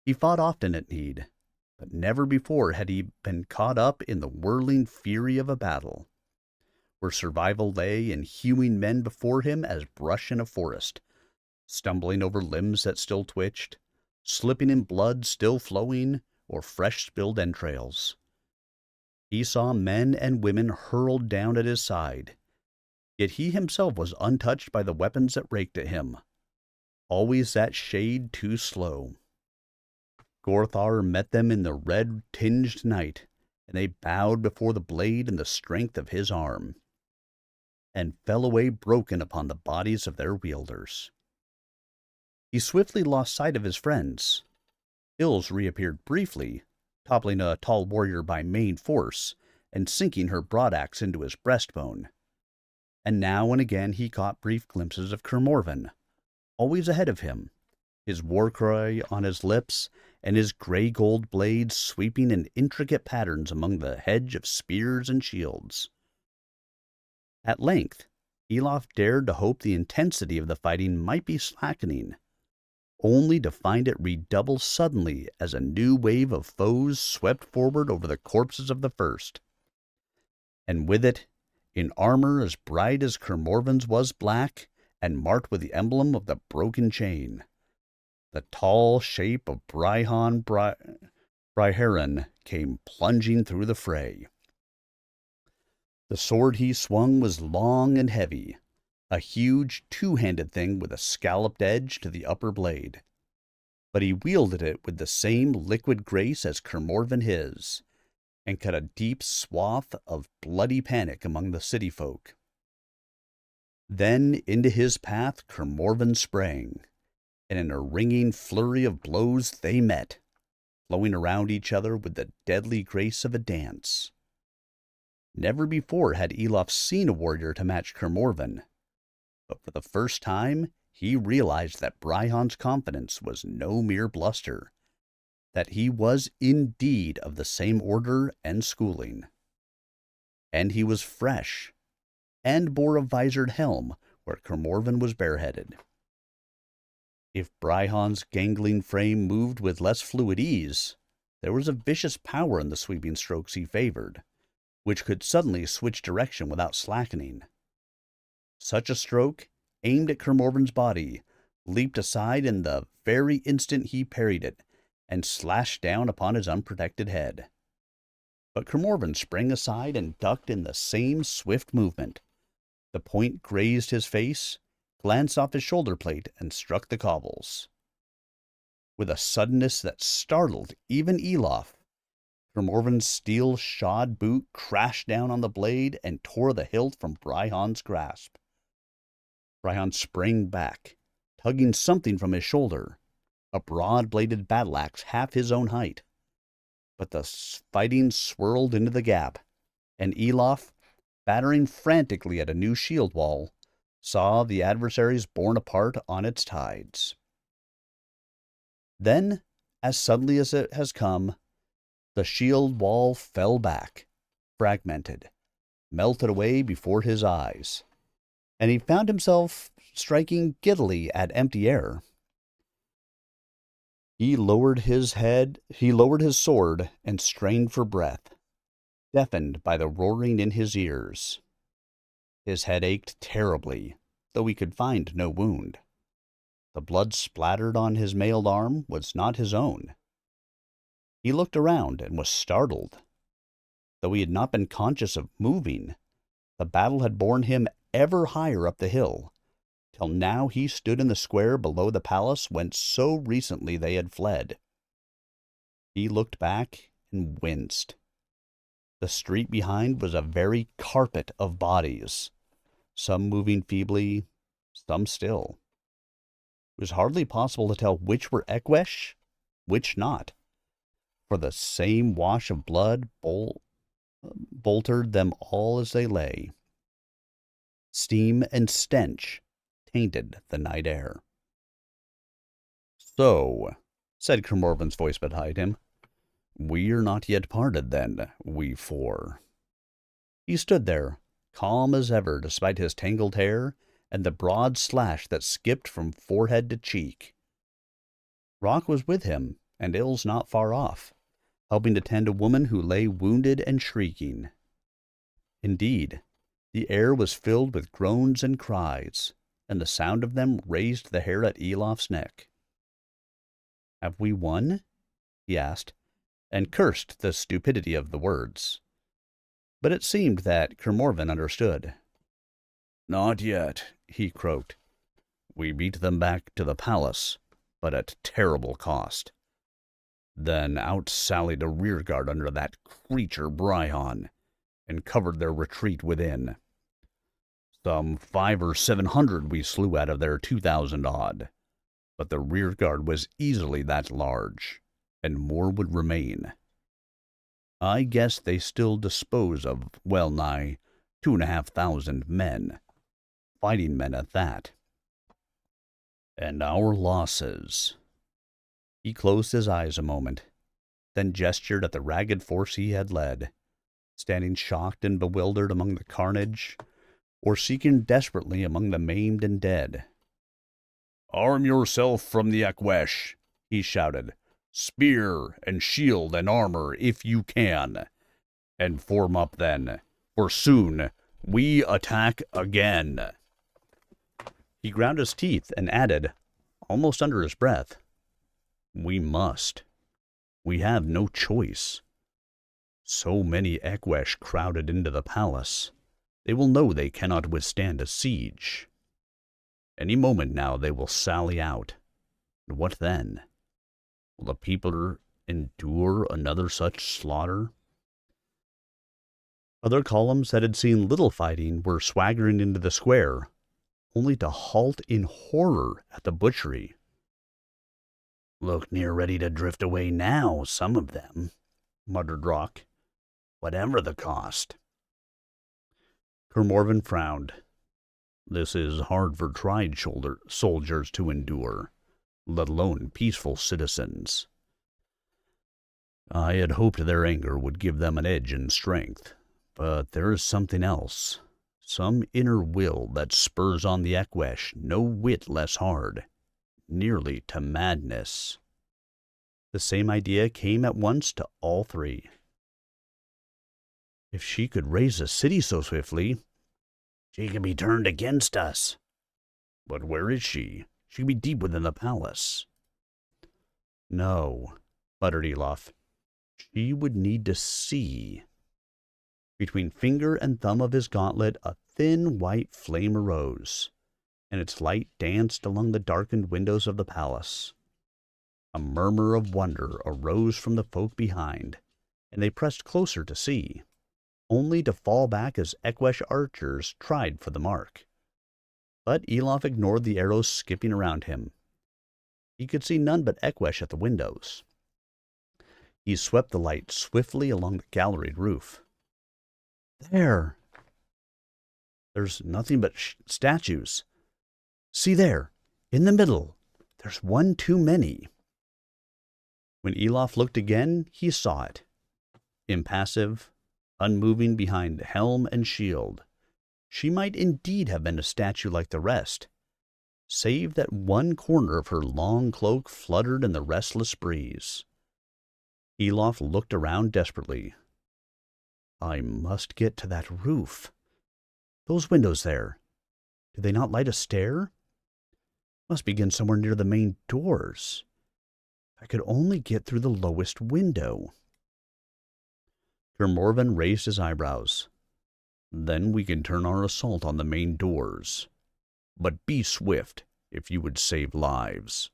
He fought often at need, but never before had he been caught up in the whirling fury of a battle. where survival lay in hewing men before him as brush in a forest, stumbling over limbs that still twitched, slipping in blood still flowing, or fresh spilled entrails. He saw men and women hurled down at his side, yet he himself was untouched by the weapons that raked at him. Always that shade too slow. Gorthar met them in the red-tinged night, and they bowed before the blade and the strength of his arm, and fell away broken upon the bodies of their wielders. He swiftly lost sight of his friends. Ills reappeared briefly, toppling a tall warrior by main force, and sinking her broadaxe into his breastbone. And now and again he caught brief glimpses of Kermorven, always ahead of him, his war cry on his lips, and his gray-gold blade sweeping in intricate patterns among the hedge of spears and shields. At length, Elof dared to hope the intensity of the fighting might be slackening, only to find it redouble suddenly as a new wave of foes swept forward over the corpses of the first. And with it, in armor as bright as Kermorven's was black, and marked with the emblem of the broken chain, the tall shape of Brihon Briheron came plunging through the fray. The sword he swung was long and heavy, a huge two-handed thing with a scalloped edge to the upper blade. But he wielded it with the same liquid grace as Kermorven his, and cut a deep swath of bloody panic among the city folk. Then into his path Kermorven sprang, and in a ringing flurry of blows they met, flowing around each other with the deadly grace of a dance. Never before had Elof seen a warrior to match Kermorven, but for the first time he realized that Brihon's confidence was no mere bluster, that he was indeed of the same order and schooling. And he was fresh, and bore a visored helm where Kermorven was bareheaded. If Brihon's gangling frame moved with less fluid ease, there was a vicious power in the sweeping strokes he favored, which could suddenly switch direction without slackening. Such a stroke, aimed at Kermorven's body, leaped aside in the very instant he parried it, and slashed down upon his unprotected head. But Kermorven sprang aside and ducked in the same swift movement. The point grazed his face, glanced off his shoulder plate, and struck the cobbles. With a suddenness that startled even Elof, Kermorven's steel-shod boot crashed down on the blade and tore the hilt from Brihon's grasp. Brihon sprang back, tugging something from his shoulder, a broad-bladed battle-axe half his own height. But the fighting swirled into the gap, and Elof, battering frantically at a new shield wall, saw the adversaries borne apart on its tides. Then, as suddenly as it has come, the shield wall fell back, fragmented, melted away before his eyes, and he found himself striking giddily at empty air. He lowered his sword, and strained for breath, deafened by the roaring in his ears. His head ached terribly, though he could find no wound. The blood splattered on his mailed arm was not his own. He looked around and was startled. Though he had not been conscious of moving, the battle had borne him ever higher up the hill, till now he stood in the square below the palace whence so recently they had fled. He looked back and winced. The street behind was a very carpet of bodies, some moving feebly, some still. It was hardly possible to tell which were Eqwesh, which not, for the same wash of blood boltered them all as they lay. Steam and stench tainted the night air. "So," said Kermorven's voice beside him, "we're not yet parted, then, we four." He stood there, calm as ever despite his tangled hair and the broad slash that skipped from forehead to cheek. Rock was with him, and Ills not far off, helping to tend a woman who lay wounded and shrieking. Indeed, The air was filled with groans and cries, and the sound of them raised the hair at Elof's neck. "Have we won?" he asked, and cursed the stupidity of the words. But it seemed that Kermorven understood. "Not yet," he croaked. "We beat them back to the palace, but at terrible cost. Then out sallied a rearguard under that creature Brihon, and covered their retreat within. Some 500 or 700 we slew out of their 2,000 odd, but the rearguard was easily that large, and more would remain. I guess they still dispose of well nigh 2,500 men, fighting men at that. And our losses." He closed his eyes a moment, then gestured at the ragged force he had led, standing shocked and bewildered among the carnage, or seeking desperately among the maimed and dead. "Arm yourself from the Ekwesh," he shouted. "Spear and shield and armor if you can. And form up then, for soon we attack again." He ground his teeth and added, almost under his breath, "We must. We have no choice. So many Ekwesh crowded into the palace, they will know they cannot withstand a siege. Any moment now they will sally out. And what then? Will the people endure another such slaughter?" Other columns that had seen little fighting were swaggering into the square, only to halt in horror at the butchery. "Look near ready to drift away now, some of them," muttered Rock, "whatever the cost." Kermorven frowned. "This is hard for tried soldiers to endure, let alone peaceful citizens. I had hoped their anger would give them an edge in strength, but there is something else, some inner will that spurs on the Ekwesh no whit less hard, nearly to madness." The same idea came at once to all three. "If she could raise a city so swiftly—" "She can be turned against us." "But where is she? She can be deep within the palace." "No," muttered Elof. "She would need to see." Between finger and thumb of his gauntlet a thin white flame arose, and its light danced along the darkened windows of the palace. A murmur of wonder arose from the folk behind, and they pressed closer to see, only to fall back as Ekwesh archers tried for the mark. But Elof ignored the arrows skipping around him. He could see none but Ekwesh at the windows. He swept the light swiftly along the galleried roof. "There! There's nothing but statues. See there, in the middle. There's one too many." When Elof looked again, he saw it. Impassive, unmoving behind helm and shield, she might indeed have been a statue like the rest, save that one corner of her long cloak fluttered in the restless breeze. Elof looked around desperately. "I must get to that roof. Those windows there, do they not light a stair? Must begin somewhere near the main doors. If I could only get through the lowest window." Kermorven raised his eyebrows. "Then we can turn our assault on the main doors. But be swift, if you would save lives,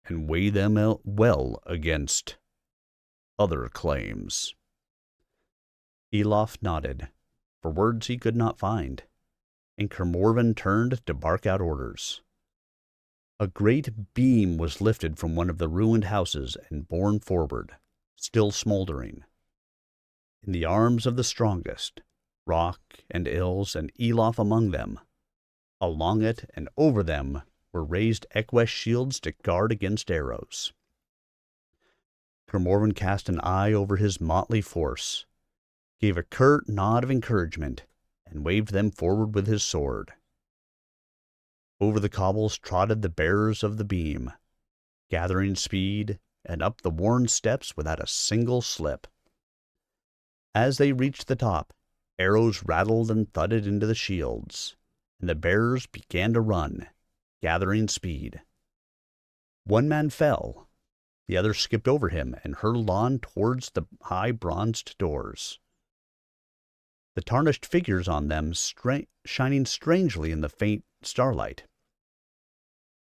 and weigh them well against other claims." Elof nodded, for words he could not find, and Kermorven turned to bark out orders. A great beam was lifted from one of the ruined houses and borne forward, still smoldering. In the arms of the strongest, Rock and Ilse and Elof among them, along it and over them were raised Ekwesh shields to guard against arrows. Kermorven cast an eye over his motley force, gave a curt nod of encouragement, and waved them forward with his sword. Over the cobbles trotted the bearers of the beam, gathering speed, and up the worn steps without a single slip. As they reached the top, Arrows rattled and thudded into the shields, and the bearers began to run, gathering speed. One man fell. The other skipped over him and hurtled on towards the high bronzed doors, the tarnished figures on them shining strangely in the faint starlight.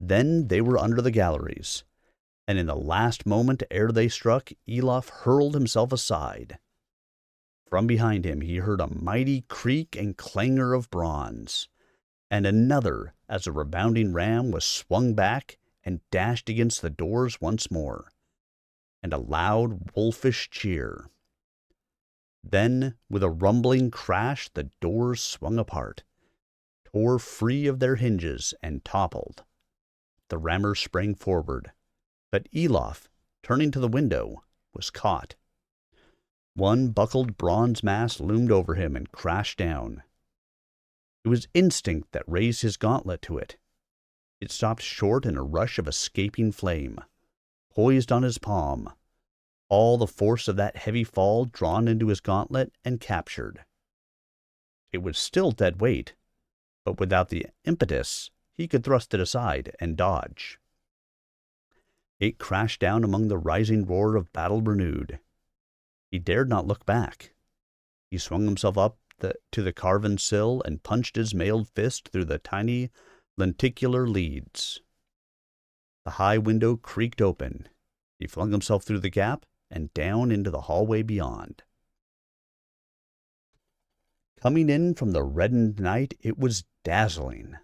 Then they were under the galleries, and in the last moment ere they struck, Elof hurled himself aside. From behind him he heard a mighty creak and clangor of bronze, and another as a rebounding ram was swung back and dashed against the doors once more, and a loud wolfish cheer. Then, with a rumbling crash, the doors swung apart, tore free of their hinges, and toppled. The rammer sprang forward, but Elof, turning to the window, was caught. One buckled bronze mast loomed over him and crashed down. It was instinct that raised his gauntlet to it. It stopped short in a rush of escaping flame, poised on his palm, all the force of that heavy fall drawn into his gauntlet and captured. It was still dead weight, but without the impetus, he could thrust it aside and dodge. It crashed down among the rising roar of battle renewed. He dared not look back. He swung himself up to the carven sill and punched his mailed fist through the tiny lenticular leads. The high window creaked open. He flung himself through the gap and down into the hallway beyond. Coming in from the reddened night, it was dazzling,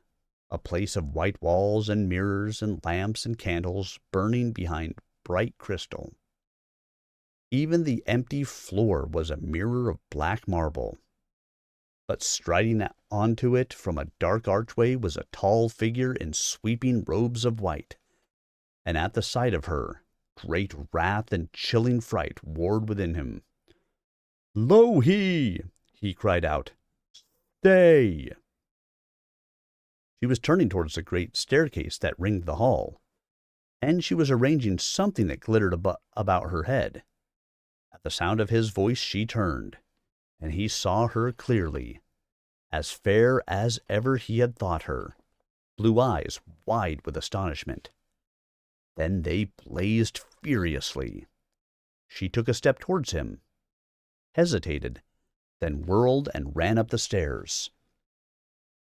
a place of white walls and mirrors and lamps and candles burning behind bright crystal. Even the empty floor was a mirror of black marble. But striding onto it from a dark archway was a tall figure in sweeping robes of white, and at the sight of her, great wrath and chilling fright warred within him. "Louhi!" he cried out. "Stay!" She was turning towards the great staircase that ringed the hall, and she was arranging something that glittered about her head. At the sound of his voice she turned, and he saw her clearly, as fair as ever he had thought her, blue eyes wide with astonishment. Then they blazed furiously. She took a step towards him, hesitated, then whirled and ran up the stairs.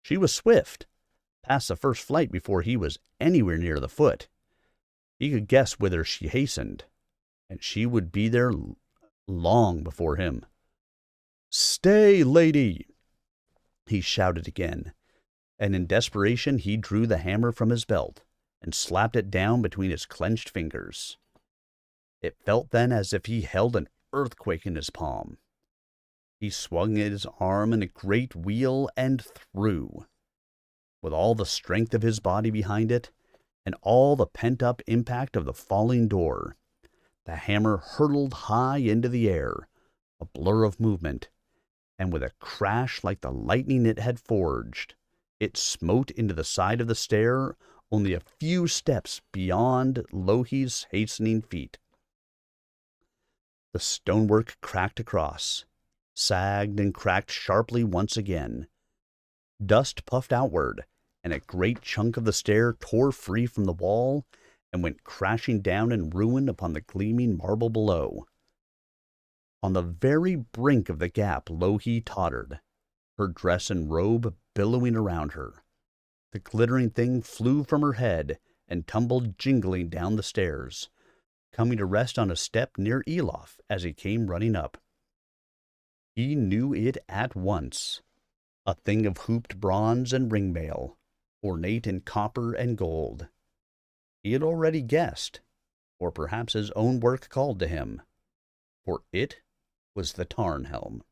She was swift, past the first flight before he was anywhere near the foot. He could guess whither she hastened, and she would be there long before him. "Stay, lady!" he shouted again, and in desperation he drew the hammer from his belt and slapped it down between his clenched fingers. It felt then as if he held an earthquake in his palm. He swung his arm in a great wheel and threw. With all the strength of his body behind it, and all the pent-up impact of the falling door, the hammer hurtled high into the air, a blur of movement, and with a crash like the lightning it had forged, it smote into the side of the stair only a few steps beyond Louhi's hastening feet. The stonework cracked across, sagged and cracked sharply once again. Dust puffed outward, and a great chunk of the stair tore free from the wall and went crashing down in ruin upon the gleaming marble below. On the very brink of the gap Louhi tottered, her dress and robe billowing around her. The glittering thing flew from her head and tumbled jingling down the stairs, coming to rest on a step near Elof as he came running up. He knew it at once, a thing of hooped bronze and ringmail, ornate in copper and gold. He had already guessed, or perhaps his own work called to him, for it was the Tarnhelm.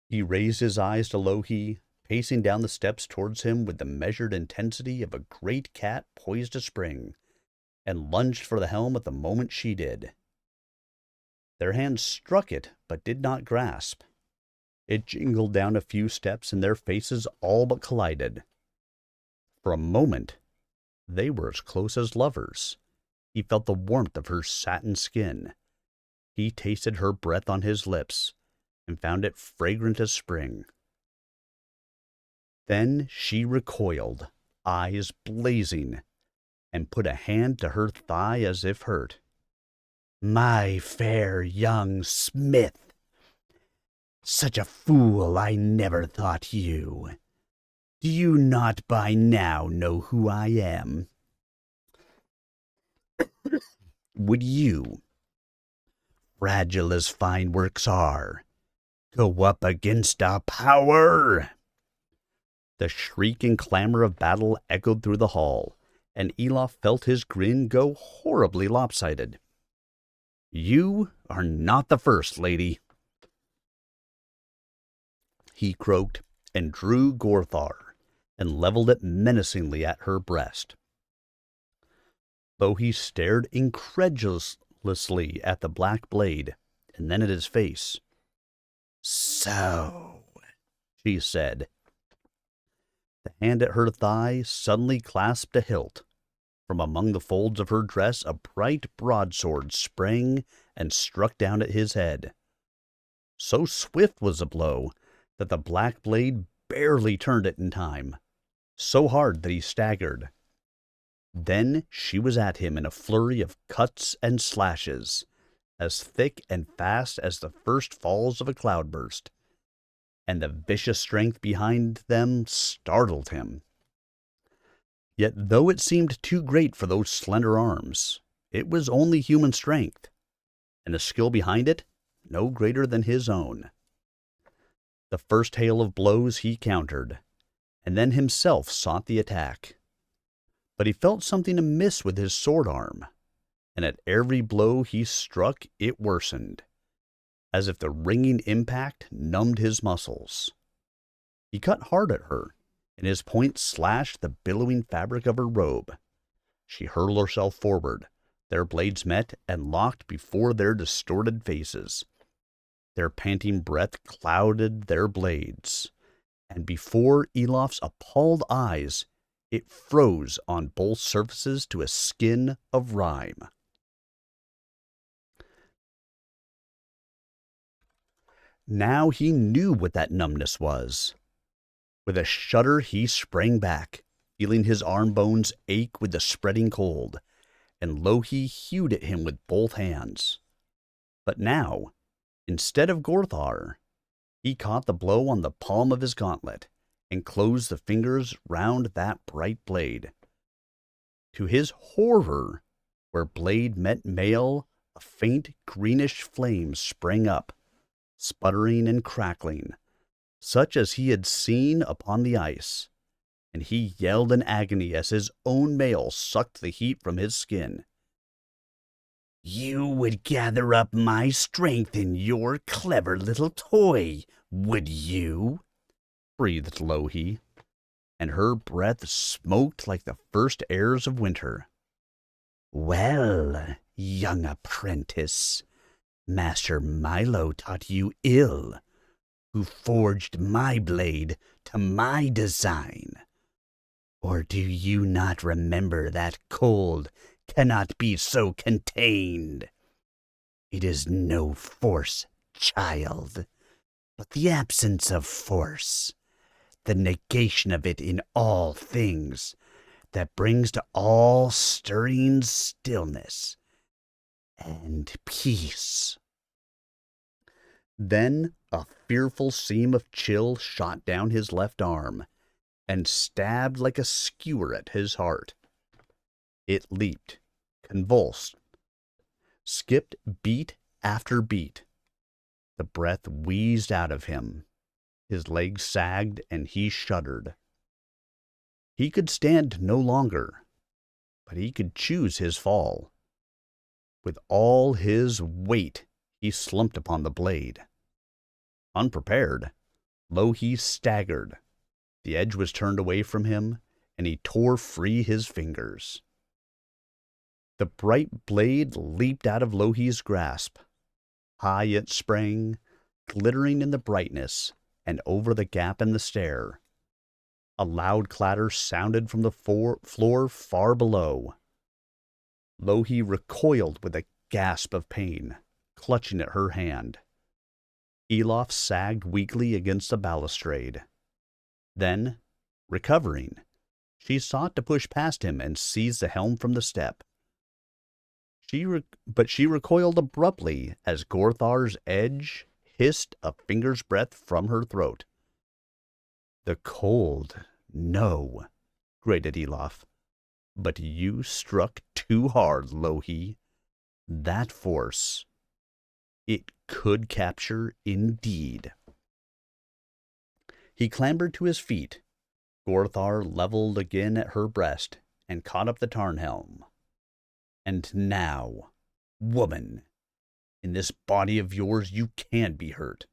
He raised his eyes to Louhi, pacing down the steps towards him with the measured intensity of a great cat poised to spring, and lunged for the helm at the moment she did. Their hands struck it, but did not grasp. It jingled down a few steps, and their faces all but collided. For a moment, they were as close as lovers. He felt the warmth of her satin skin. He tasted her breath on his lips, and found it fragrant as spring. Then she recoiled, eyes blazing, and put a hand to her thigh as if hurt. "My fair young smith! Such a fool I never thought you. Do you not by now know who I am? Would you, fragile as fine works are, go up against our power?" The shriek and clamor of battle echoed through the hall, and Elof felt his grin go horribly lopsided. "You are not the first, lady," he croaked, and drew Gorthar and leveled it menacingly at her breast. Louhi stared incredulously at the black blade, and then at his face. "So," she said. The hand at her thigh suddenly clasped a hilt. From among the folds of her dress a bright broadsword sprang and struck down at his head. So swift was the blow that the black blade barely turned it in time, so hard that he staggered. Then she was at him in a flurry of cuts and slashes, as thick and fast as the first falls of a cloudburst, and the vicious strength behind them startled him. Yet though it seemed too great for those slender arms, it was only human strength, and the skill behind it no greater than his own. The first hail of blows he countered, and then himself sought the attack. But he felt something amiss with his sword arm, and at every blow he struck it worsened, as if the ringing impact numbed his muscles. He cut hard at her, and his point slashed the billowing fabric of her robe. She hurled herself forward. Their blades met and locked before their distorted faces. Their panting breath clouded their blades, and before Elof's appalled eyes, it froze on both surfaces to a skin of rime. Now he knew what that numbness was. With a shudder he sprang back, feeling his arm bones ache with the spreading cold, and Louhi hewed at him with both hands. But now, instead of Gorthar, he caught the blow on the palm of his gauntlet, and closed the fingers round that bright blade. To his horror, where blade met mail, a faint greenish flame sprang up, sputtering and crackling, such as he had seen upon the ice, and he yelled in agony as his own mail sucked the heat from his skin. "You would gather up my strength in your clever little toy, would you?" breathed Louhi, and her breath smoked like the first airs of winter. "Well, young apprentice, Master Milo taught you ill, who forged my blade to my design. Or do you not remember that cold cannot be so contained? It is no force, child, but the absence of force, the negation of it in all things, that brings to all stirring stillness and peace." Then a fearful seam of chill shot down his left arm, and stabbed like a skewer at his heart. It leaped, convulsed, skipped beat after beat. The breath wheezed out of him. His legs sagged, and he shuddered. He could stand no longer, but he could choose his fall. With all his weight, he slumped upon the blade. Unprepared, Louhi staggered. The edge was turned away from him, and he tore free his fingers. The bright blade leaped out of Louhi's grasp. High it sprang, glittering in the brightness, and over the gap in the stair. A loud clatter sounded from the floor far below. Louhi recoiled with a gasp of pain, clutching at her hand. Elof sagged weakly against the balustrade. Then, recovering, she sought to push past him and seize the helm from the step. But she recoiled abruptly as Gorthar's edge hissed a finger's breadth from her throat. "The cold, no," grated Elof. "But you struck too hard, Lohi. That force, it could capture indeed." He clambered to his feet. Gorthar leveled again at her breast and caught up the Tarnhelm. "And now, woman, in this body of yours you can be hurt.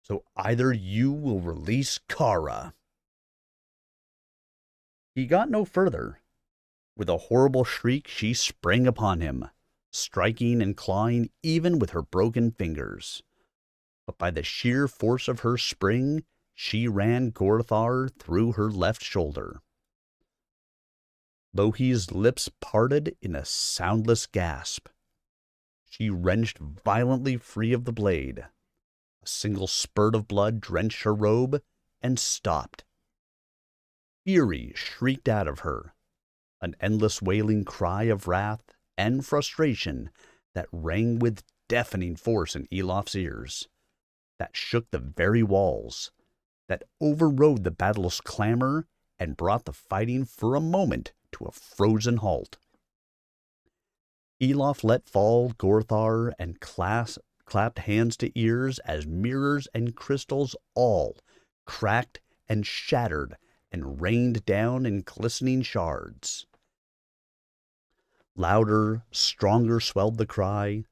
So either you will release Kara." He got no further. With a horrible shriek, she sprang upon him, striking and clawing even with her broken fingers. But by the sheer force of her spring, she ran Gorthar through her left shoulder. Lohi's lips parted in a soundless gasp. She wrenched violently free of the blade. A single spurt of blood drenched her robe and stopped. Fury shrieked out of her, an endless wailing cry of wrath and frustration that rang with deafening force in Elof's ears, that shook the very walls, that overrode the battle's clamor and brought the fighting for a moment to a frozen halt. Elof let fall Gorthar and clapped hands to ears as mirrors and crystals all cracked and shattered and rained down in glistening shards. Louder, stronger swelled the cry,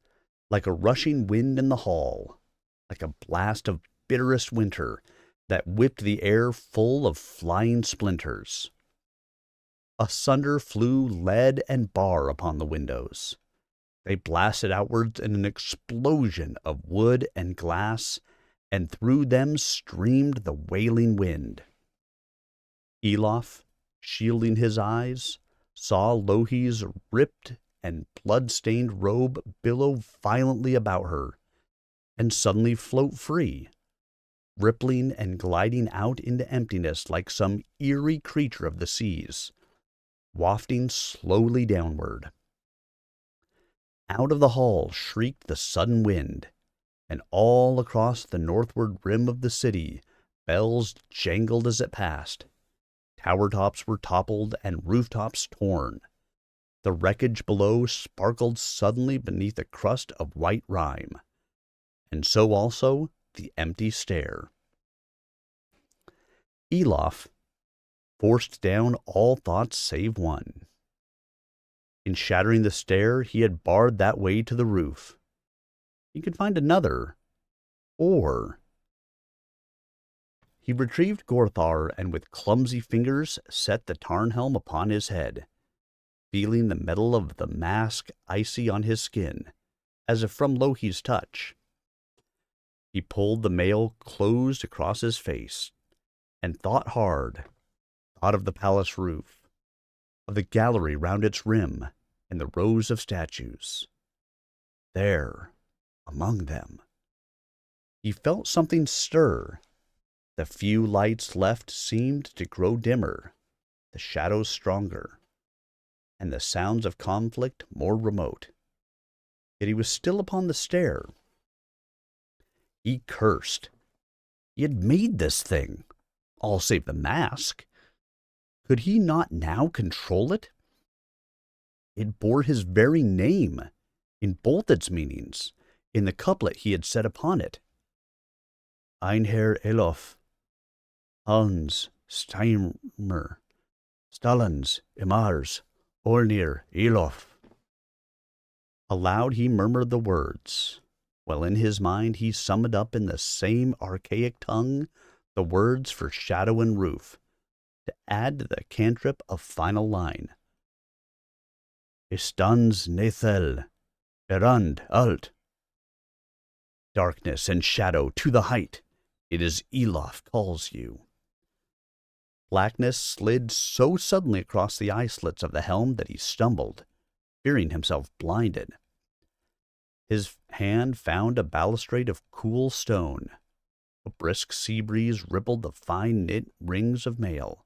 like a rushing wind in the hall, like a blast of bitterest winter that whipped the air full of flying splinters. Asunder flew lead and bar upon the windows. They blasted outwards in an explosion of wood and glass, and through them streamed the wailing wind. Elof, shielding his eyes, saw Lohi's ripped and blood-stained robe billow violently about her, and suddenly float free, rippling and gliding out into emptiness like some eerie creature of the seas, wafting slowly downward. Out of the hall shrieked the sudden wind, and all across the northward rim of the city bells jangled as it passed. Tower tops were toppled and rooftops torn. The wreckage below sparkled suddenly beneath a crust of white rime, and so also the empty stair. Elof forced down all thoughts save one. In shattering the stair, he had barred that way to the roof. He could find another, or... He retrieved Gorthar and with clumsy fingers set the Tarnhelm upon his head, feeling the metal of the mask icy on his skin, as if from Lohi's touch. He pulled the mail closed across his face, and thought hard, thought of the palace roof, of the gallery round its rim, and the rows of statues. There, among them, he felt something stir. The few lights left seemed to grow dimmer, the shadows stronger, and the sounds of conflict more remote. Yet he was still upon the stair. He cursed. He had made this thing, all save the mask. Could he not now control it? It bore his very name, in both its meanings, in the couplet he had set upon it. Einherr Elof, Hans, Steimer, Stallans, Imars, Olnir, Elof. Aloud he murmured the words, while in his mind he summoned up in the same archaic tongue the words for shadow and roof, to add to the cantrip a final line. Istans Nethel, Erand alt. Darkness and shadow to the height, it is Elof calls you. Blackness slid so suddenly across the eye slits of the helm that he stumbled, fearing himself blinded. His hand found a balustrade of cool stone. A brisk sea breeze rippled the fine-knit rings of mail.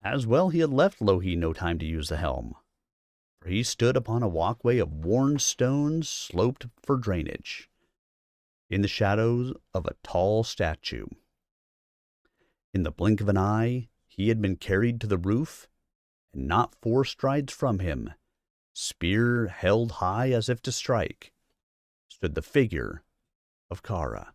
As well he had left Louhi no time to use the helm, for he stood upon a walkway of worn stones sloped for drainage, in the shadows of a tall statue. In the blink of an eye, he had been carried to the roof, and not 4 strides from him, spear held high as if to strike, stood the figure of Kara.